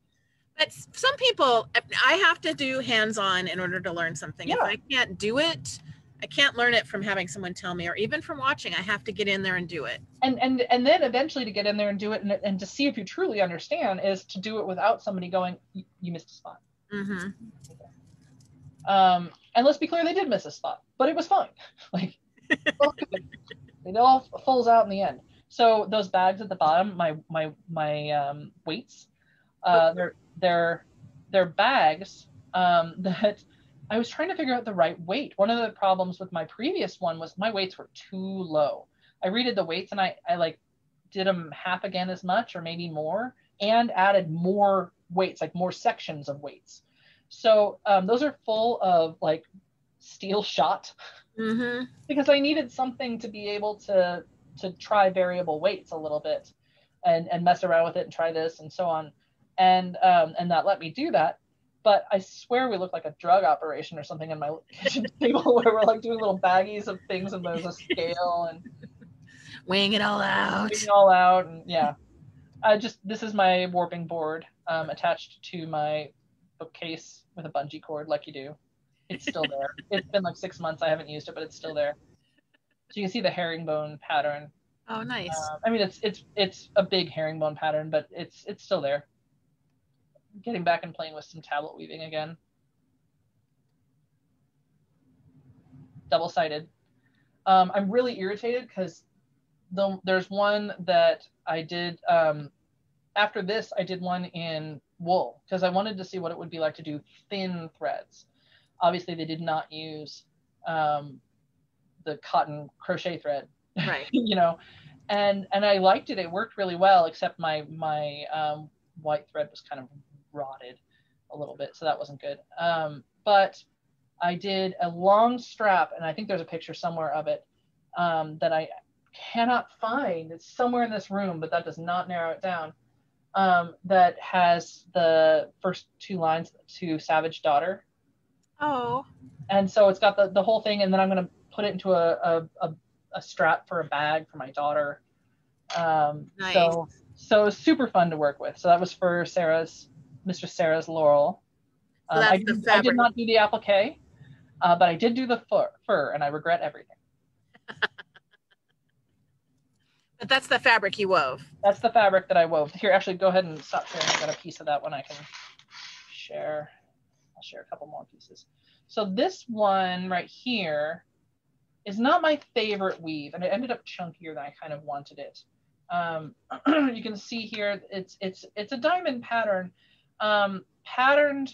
some people, I have to do hands-on in order to learn something. yeah. If I can't do it, I can't learn it from having someone tell me, or even from watching. I have to get in there and do it. And then eventually to get in there and do it, and to see if you truly understand, is to do it without somebody going, you missed a spot. Mm-hmm. And let's be clear, they did miss a spot, but it was fine. Like, it all falls out in the end. So those bags at the bottom, my weights, they're bags that I was trying to figure out the right weight. One of the problems with my previous one was my weights were too low. I redid the weights and I like did them half again as much or maybe more, and added more weights, like more sections of weights. So those are full of like steel shot, Mm-hmm. because I needed something to be able to try variable weights a little bit and mess around with it and try this and so on. And that let me do that. But I swear we look like a drug operation or something in my kitchen table where we're like doing little baggies of things and there's a scale and weighing it all out. And yeah. This is my warping board attached to my bookcase with a bungee cord like you do. It's still there. It's been like 6 months. I haven't used it, but it's still there. So you can see the herringbone pattern. Oh, nice. I mean, it's a big herringbone pattern, but it's still there. Getting back and playing with some tablet weaving again. Double-sided. I'm really irritated because there's one that I did after this. I did one in wool because I wanted to see what it would be like to do thin threads. Obviously, they did not use the cotton crochet thread, right? You know, and I liked it. It worked really well, except my white thread was kind of rotted a little bit, so that wasn't good. But I did a long strap, and I think there's a picture somewhere of it that I cannot find. It's somewhere in this room, but that does not narrow it down. That has the first two lines to Savage Daughter. Oh. And so it's got the whole thing, and then I'm going to put it into a strap for a bag for my daughter. Nice. So it was super fun to work with. So that was for Mistress Sarah's Laurel. So I did not do the applique, but I did do the fur, and I regret everything. But that's the fabric you wove. That's the fabric that I wove. Here, actually, go ahead and stop sharing. I got a piece of that one I can share. I'll share a couple more pieces. So this one right here is not my favorite weave, and it ended up chunkier than I kind of wanted it. You can see here it's a diamond pattern, patterned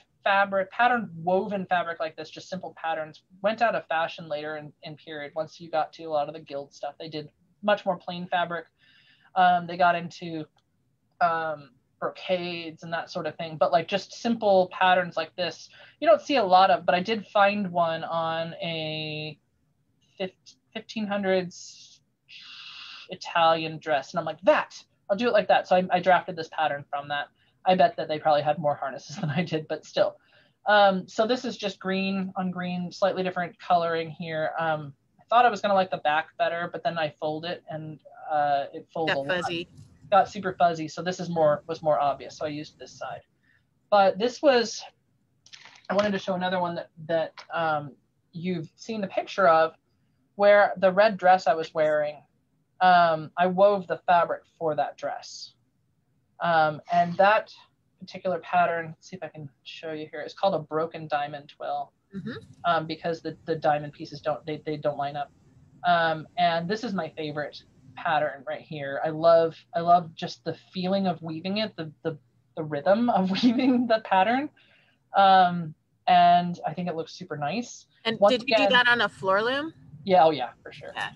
woven fabric like this, just simple patterns, went out of fashion later in period. Once you got to a lot of the guild stuff, they did much more plain fabric. They got into brocades and that sort of thing, but like just simple patterns like this you don't see a lot of. But I did find one on a 1500s Italian dress, and I'm like, I'll do it like that. So I drafted this pattern from that. I bet that they probably had more harnesses than I did, but still. So this is just green on green, slightly different coloring here. I thought I was gonna like the back better, but then I fold it and it folds a lot. Got super fuzzy. So this was more obvious. So I used this side. But this was, I wanted to show another one that you've seen the picture of, where the red dress I was wearing, I wove the fabric for that dress. And that particular pattern. Let's see if I can show you here. It's called a broken diamond twill, because the diamond pieces don't line up. And this is my favorite pattern right here. I love just the feeling of weaving it, the rhythm of weaving the pattern. And I think it looks super nice. And did you do that on a floor loom? Yeah, oh yeah, for sure. Yeah.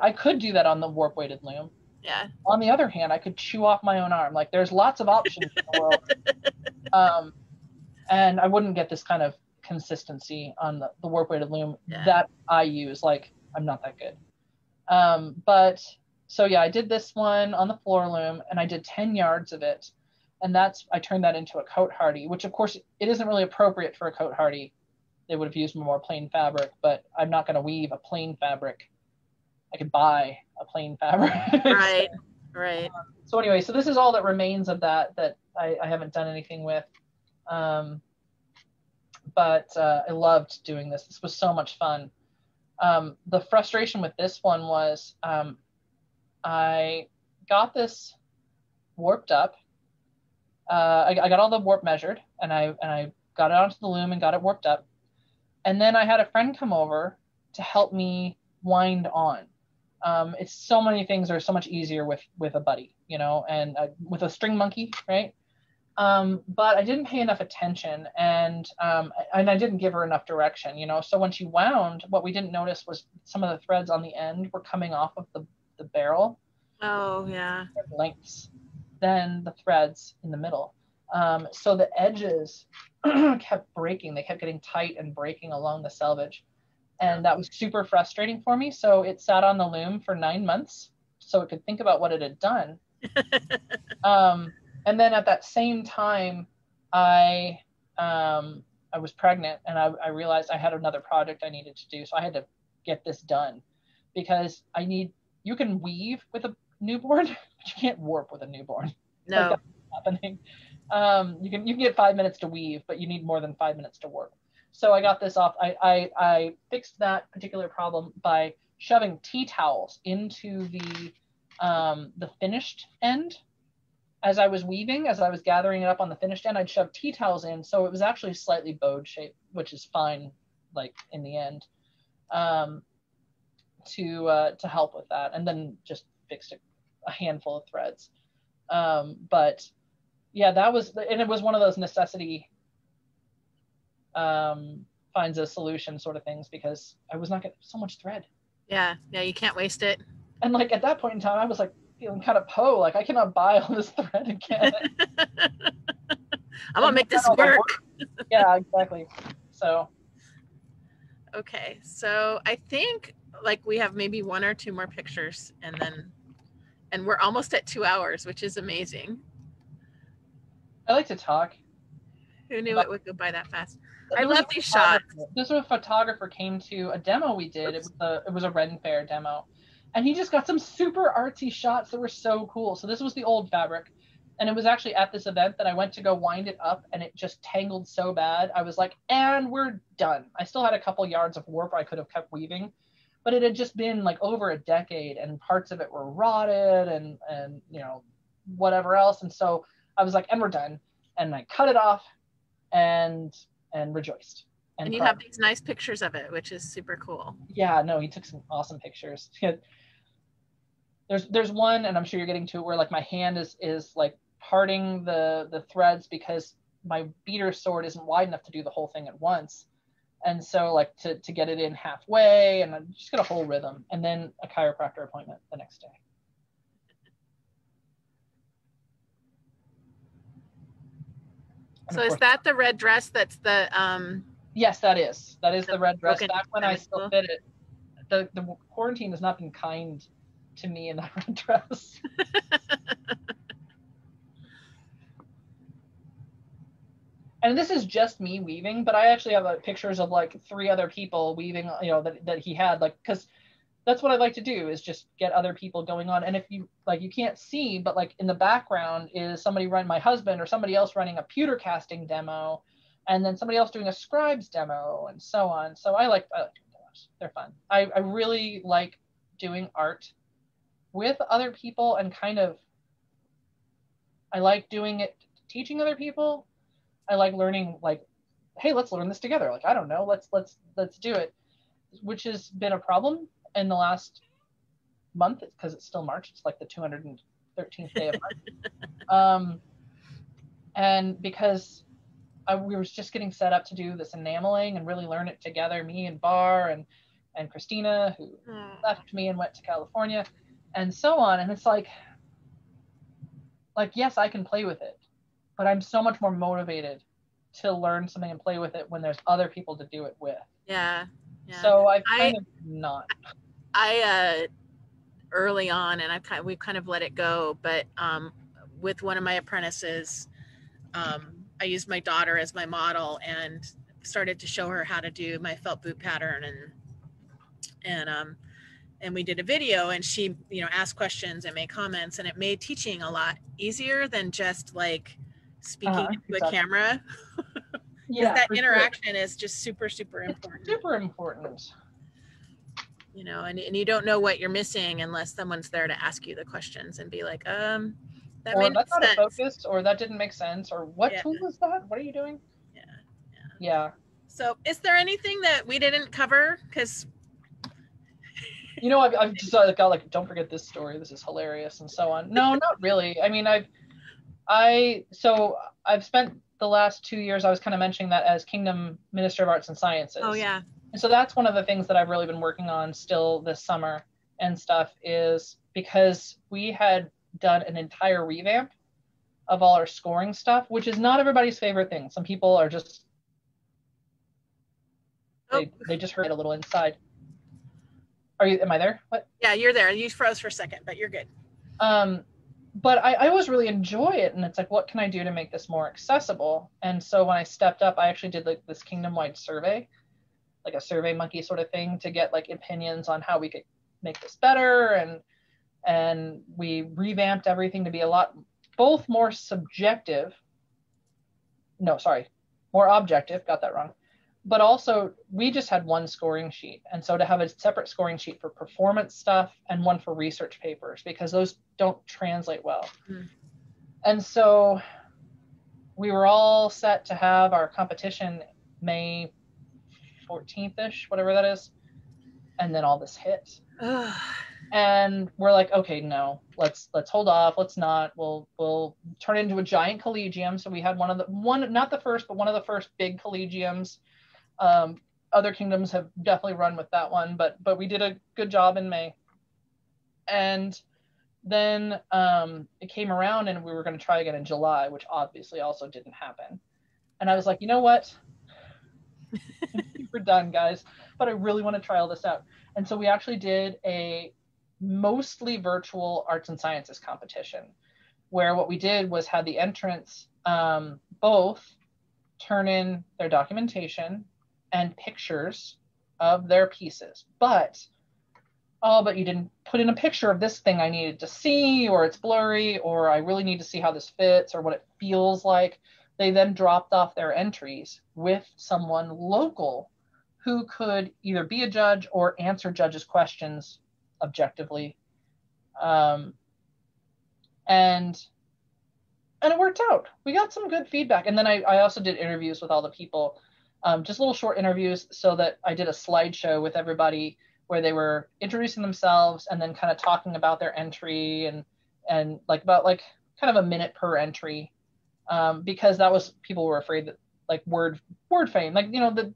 I could do that on the warp weighted loom. Yeah. On the other hand, I could chew off my own arm. Like, there's lots of options in the world. And I wouldn't get this kind of consistency on the warp weighted loom that I use. Like, I'm not that good. But so yeah, I did this one on the floor loom, and I did 10 yards of it. And I turned that into a coat hardy, which of course it isn't really appropriate for a coat hardy. They would have used more plain fabric, but I'm not going to weave a plain fabric. I could buy a plain fabric. Right, right. So anyway, so this is all that remains of that I haven't done anything with. But I loved doing this. This was so much fun. The frustration with this one was I got this warped up. I got all the warp measured, and I got it onto the loom and got it warped up. And then I had a friend come over to help me wind on. It's so many things are so much easier with a buddy, and with a string monkey, right? But I didn't pay enough attention, and I didn't give her enough direction, So when she wound, what we didn't notice was some of the threads on the end were coming off of the barrel. Oh yeah. Lengths than the threads in the middle. So the edges kept breaking. They kept getting tight and breaking along the selvage. And that was super frustrating for me. So it sat on the loom for 9 months so it could think about what it had done. And then at that same time, I was pregnant, and I realized I had another project I needed to do. So I had to get this done, because you can weave with a newborn, but you can't warp with a newborn. No. Like, that's happening. You can get 5 minutes to weave, but you need more than 5 minutes to warp. So I got this off. I fixed that particular problem by shoving tea towels into the finished end. As I was weaving, as I was gathering it up on the finished end, I'd shove tea towels in, so it was actually slightly bowed shape, which is fine, like in the end, to help with that, and then just fixed a handful of threads. But yeah, and it was one of those necessity finds a solution sort of things, because I was not getting so much thread. Yeah, you can't waste it. And like at that point in time, I was like feeling kind of like I cannot buy all this thread again. I'm gonna make this work. Yeah, exactly. So okay, so I think like we have maybe 1 or 2 more pictures, and we're almost at 2 hours, which is amazing. I like to talk. Who knew it would go by that fast? I love these shots. This was a photographer came to a demo we did. It was a Ren Fair demo, and he just got some super artsy shots that were so cool. So this was the old fabric, and it was actually at this event that I went to go wind it up, and it just tangled so bad. I was like, and we're done. I still had a couple yards of warp I could have kept weaving, but it had just been like over a decade, and parts of it were rotted and whatever else. And so I was like, and we're done. And I cut it off and rejoiced. And you have these nice pictures of it, which is super cool. Yeah, no, he took some awesome pictures. There's one, and I'm sure you're getting to it, where like my hand is like parting the threads because my beater sword isn't wide enough to do the whole thing at once. And so like to get it in halfway, and I just get a whole rhythm, and then a chiropractor appointment the next day. So is that the red dress that's the Yes, that is the red dress. Back when I still fit it. The quarantine has not been kind to me in that red dress. And this is just me weaving, but I actually have pictures of like 3 other people weaving, that he had, like, because that's what I like to do, is just get other people going on. And if you like, you can't see, but like in the background is somebody running, my husband or somebody else running a pewter casting demo, and then somebody else doing a scribes demo, and so on. So I like doing demos. They're fun. I really like doing art with other people, and kind of, I like doing it teaching other people. I like learning, like, hey, let's learn this together. Like, I don't know, let's do it, which has been a problem in the last month because it's still March. It's like the 213th day of March. And because we were just getting set up to do this enameling and really learn it together, me and Bar and Christina, who left me and went to California, and so on. And it's like, yes, I can play with it, but I'm so much more motivated to learn something and play with it when there's other people to do it with. Yeah. So I've kind of not. I early on, and we've kind of let it go, but with one of my apprentices, I used my daughter as my model and started to show her how to do my felt boot pattern, and we did a video, and she, you know, asked questions and made comments, and it made teaching a lot easier than just like speaking into a camera. Yeah, that interaction is just super important. It's super important. You know, and you don't know what you're missing unless someone's there to ask you the questions and be like, that or made that's no not sense. a focus, or that didn't make sense, or what tool was that? What are you doing? Yeah. So is there anything that we didn't cover? Because you know, I've just got like, don't forget this story, this is hilarious, and so on. No, not really. I mean, I've spent the last 2 years, I was kind of mentioning that, as Kingdom Minister of Arts and Sciences. Oh yeah. And so that's one of the things that I've really been working on still this summer and stuff, is because we had done an entire revamp of all our scoring stuff, which is not everybody's favorite thing. Some people are just, they just hurt a little inside. Am I there? What? Yeah, you're there. You froze for a second, but you're good. But I always really enjoy it, and it's like, what can I do to make this more accessible? And so when I stepped up, I actually did like this kingdom-wide survey, like a Survey Monkey sort of thing, to get like opinions on how we could make this better, and we revamped everything to be a lot both more more objective, got that wrong, but also we just had one scoring sheet, and so to have a separate scoring sheet for performance stuff and one for research papers, because those don't translate well. And so we were all set to have our competition May 14th-ish, whatever that is, and then all this hit. And we're like, okay, no, let's hold off, let's not, we'll turn it into a giant collegium. So we had not the first, but one of the first big collegiums. Other kingdoms have definitely run with that one, but we did a good job in May. And then it came around and we were going to try again in July, which obviously also didn't happen. And I was like, you know what? We're done, guys, but I really want to try all this out. And so we actually did a mostly virtual arts and sciences competition, where what we did was had the entrants both turn in their documentation and pictures of their pieces, but you didn't put in a picture of this thing I needed to see, or it's blurry, or I really need to see how this fits or what it feels like. They then dropped off their entries with someone local who could either be a judge or answer judges' questions objectively. And it worked out. We got some good feedback. And then I also did interviews with all the people, just little short interviews, so that I did a slideshow with everybody where they were introducing themselves and then kind of talking about their entry and about kind of a minute per entry. Because that was, people were afraid that like word fame, like, you know, the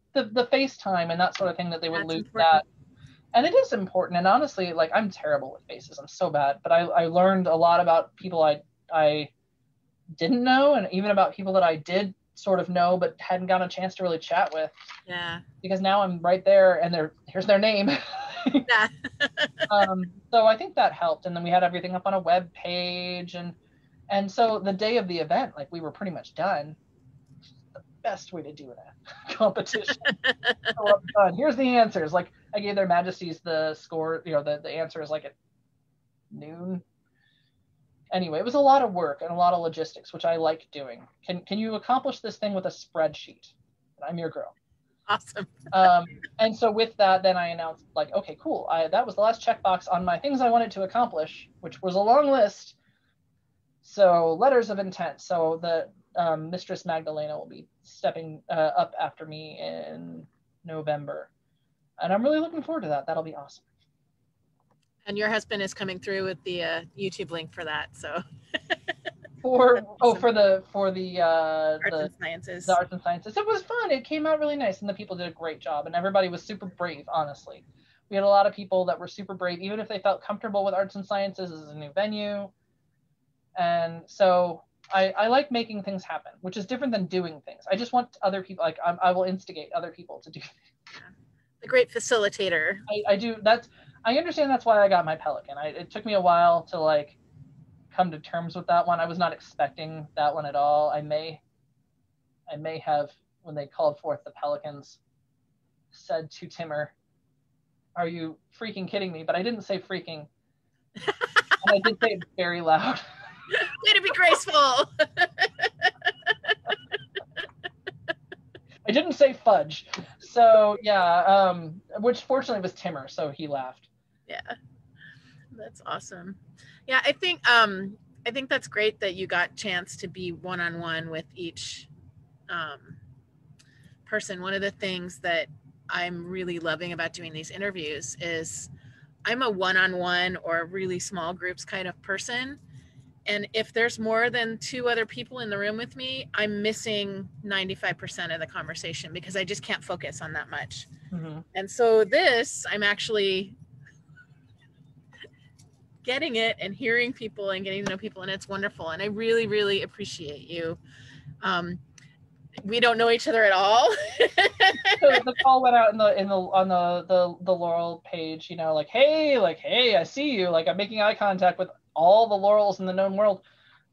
FaceTime and that sort of thing, that they would lose that. And it is important. And honestly, like, I'm terrible with faces. I'm so bad. But I learned a lot about people I didn't know, and even about people that I did sort of know but hadn't gotten a chance to really chat with. Yeah. Because now I'm right there and here's their name. Yeah. So I think that helped. And then we had everything up on a web page, and so the day of the event, like, we were pretty much done. The best way to do a competition. So I'm done. Here's the answers. Like, I gave their majesties the score, you know, the answers like at noon. Anyway, it was a lot of work and a lot of logistics, which I like doing. Can you accomplish this thing with a spreadsheet? I'm your girl. Awesome. And so with that, then I announced, like, okay, cool. That was the last checkbox on my things I wanted to accomplish, which was a long list. So letters of intent. So Mistress Magdalena will be stepping up after me in November. And I'm really looking forward to that. That'll be awesome. And your husband is coming through with the YouTube link for that. So for awesome. for the Arts and Sciences. The Arts and Sciences. It was fun. It came out really nice, and the people did a great job, and everybody was super brave, honestly. We had a lot of people that were super brave, even if they felt comfortable with Arts and Sciences as a new venue. And so I like making things happen, which is different than doing things. I just want other people, like I will instigate other people to do things. Yeah. The great facilitator. I do. I understand that's why I got my Pelican. It took me a while to like come to terms with that one. I was not expecting that one at all. I may have, when they called forth the Pelicans, said to Timur, "Are you freaking kidding me?" But I didn't say freaking. And I did say it very loud. Way to be graceful. I didn't say fudge. So yeah, which fortunately was Timur, so he laughed. Yeah, that's awesome. Yeah, I think that's great that you got a chance to be one-on-one with each person. One of the things that I'm really loving about doing these interviews is I'm a one-on-one or really small groups kind of person. And if there's more than 2 other people in the room with me, I'm missing 95% of the conversation because I just can't focus on that much. Mm-hmm. And so I'm actually getting it and hearing people and getting to know people, and it's wonderful. And I really, really appreciate you. We don't know each other at all. So the call went out on the Laurel page, like, hey, I see you. Like, I'm making eye contact with all the Laurels in the known world.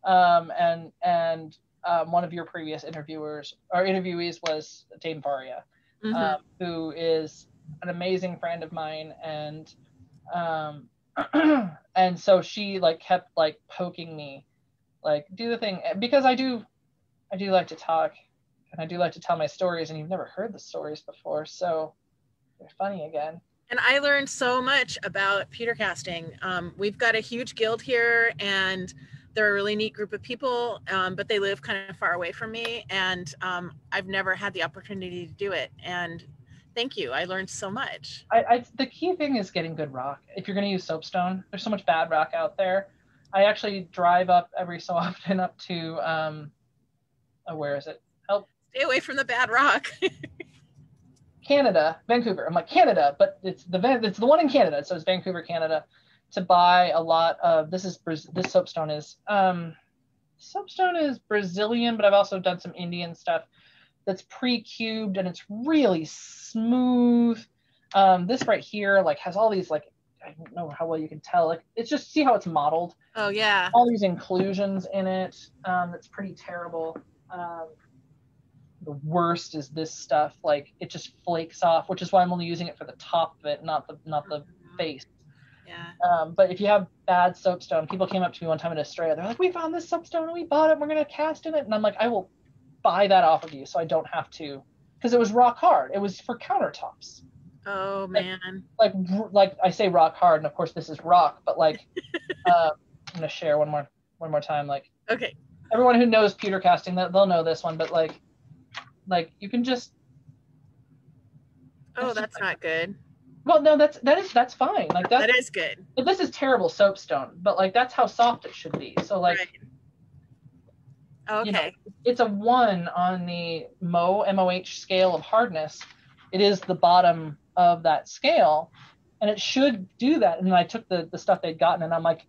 And one of your previous interviewees was Dame Varia, mm-hmm. Who is an amazing friend of mine. And and so she like kept like poking me, like, do the thing, because I do like to talk. And I do like to tell my stories, and you've never heard the stories before, so they're funny again. And I learned so much about pewter casting. We've got a huge guild here, and they're a really neat group of people, but they live kind of far away from me, and I've never had the opportunity to do it. And thank you. I learned so much. The key thing is getting good rock. If you're going to use soapstone, there's so much bad rock out there. I actually drive up every so often up to, where is it? Help. Stay away from the bad rock. Canada, Vancouver. I'm like, Canada, but it's the one in Canada. So it's Vancouver, Canada, to buy a lot of, this soapstone is Brazilian, but I've also done some Indian stuff that's pre-cubed, and it's really smooth. This right here, like, has all these, like, I don't know how well you can tell, like, it's just, see how it's modeled. Oh yeah. All these inclusions in it. That's pretty terrible. The worst is this stuff, like, it just flakes off, which is why I'm only using it for the top of it, not the face. Yeah. But if you have bad soapstone, people came up to me one time in Australia, they're like, we found this soapstone and we bought it and we're going to cast in it. And I'm like, I will buy that off of you so I don't have to, because it was rock hard. It was for countertops. Oh man. Like I say rock hard, and of course this is rock, but like, I'm going to share one more time. Like, okay. Everyone who knows pewter casting, they'll know this one, but like you can just. Oh, that's not good. Well, no, that's fine. Like that is good. But this is terrible soapstone, but like that's how soft it should be. So like, right. Okay. It's a 1 on the MOH scale of hardness. It is the bottom of that scale, and it should do that. And I took the stuff they'd gotten, and I'm like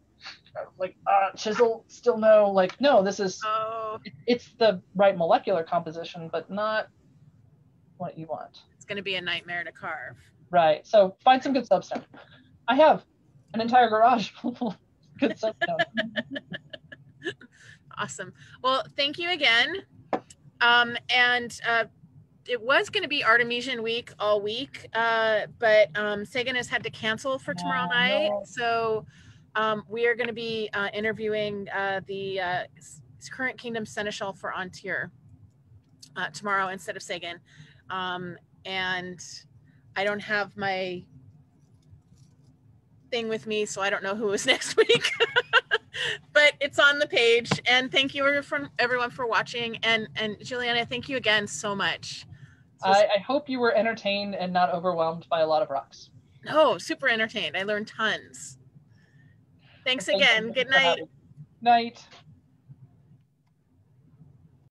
chisel, still no. Like, no, this is. Oh. It's the right molecular composition, but not what you want. It's going to be a nightmare to carve. Right. So find some good soapstone. I have an entire garage full of good soapstone. Awesome. Well, thank you again. And it was going to be Artemision week all week, but Sagan has had to cancel for tomorrow night. No. So we are going to be interviewing the current Kingdom Seneschal for Antir tomorrow instead of Sagan. And I don't have my thing with me, so I don't know who is next week. But but it's on the page. And thank you everyone for watching. And Juliana, thank you again so much. I hope you were entertained and not overwhelmed by a lot of rocks. No, super entertained. I learned tons. Thanks again. Good night. Night.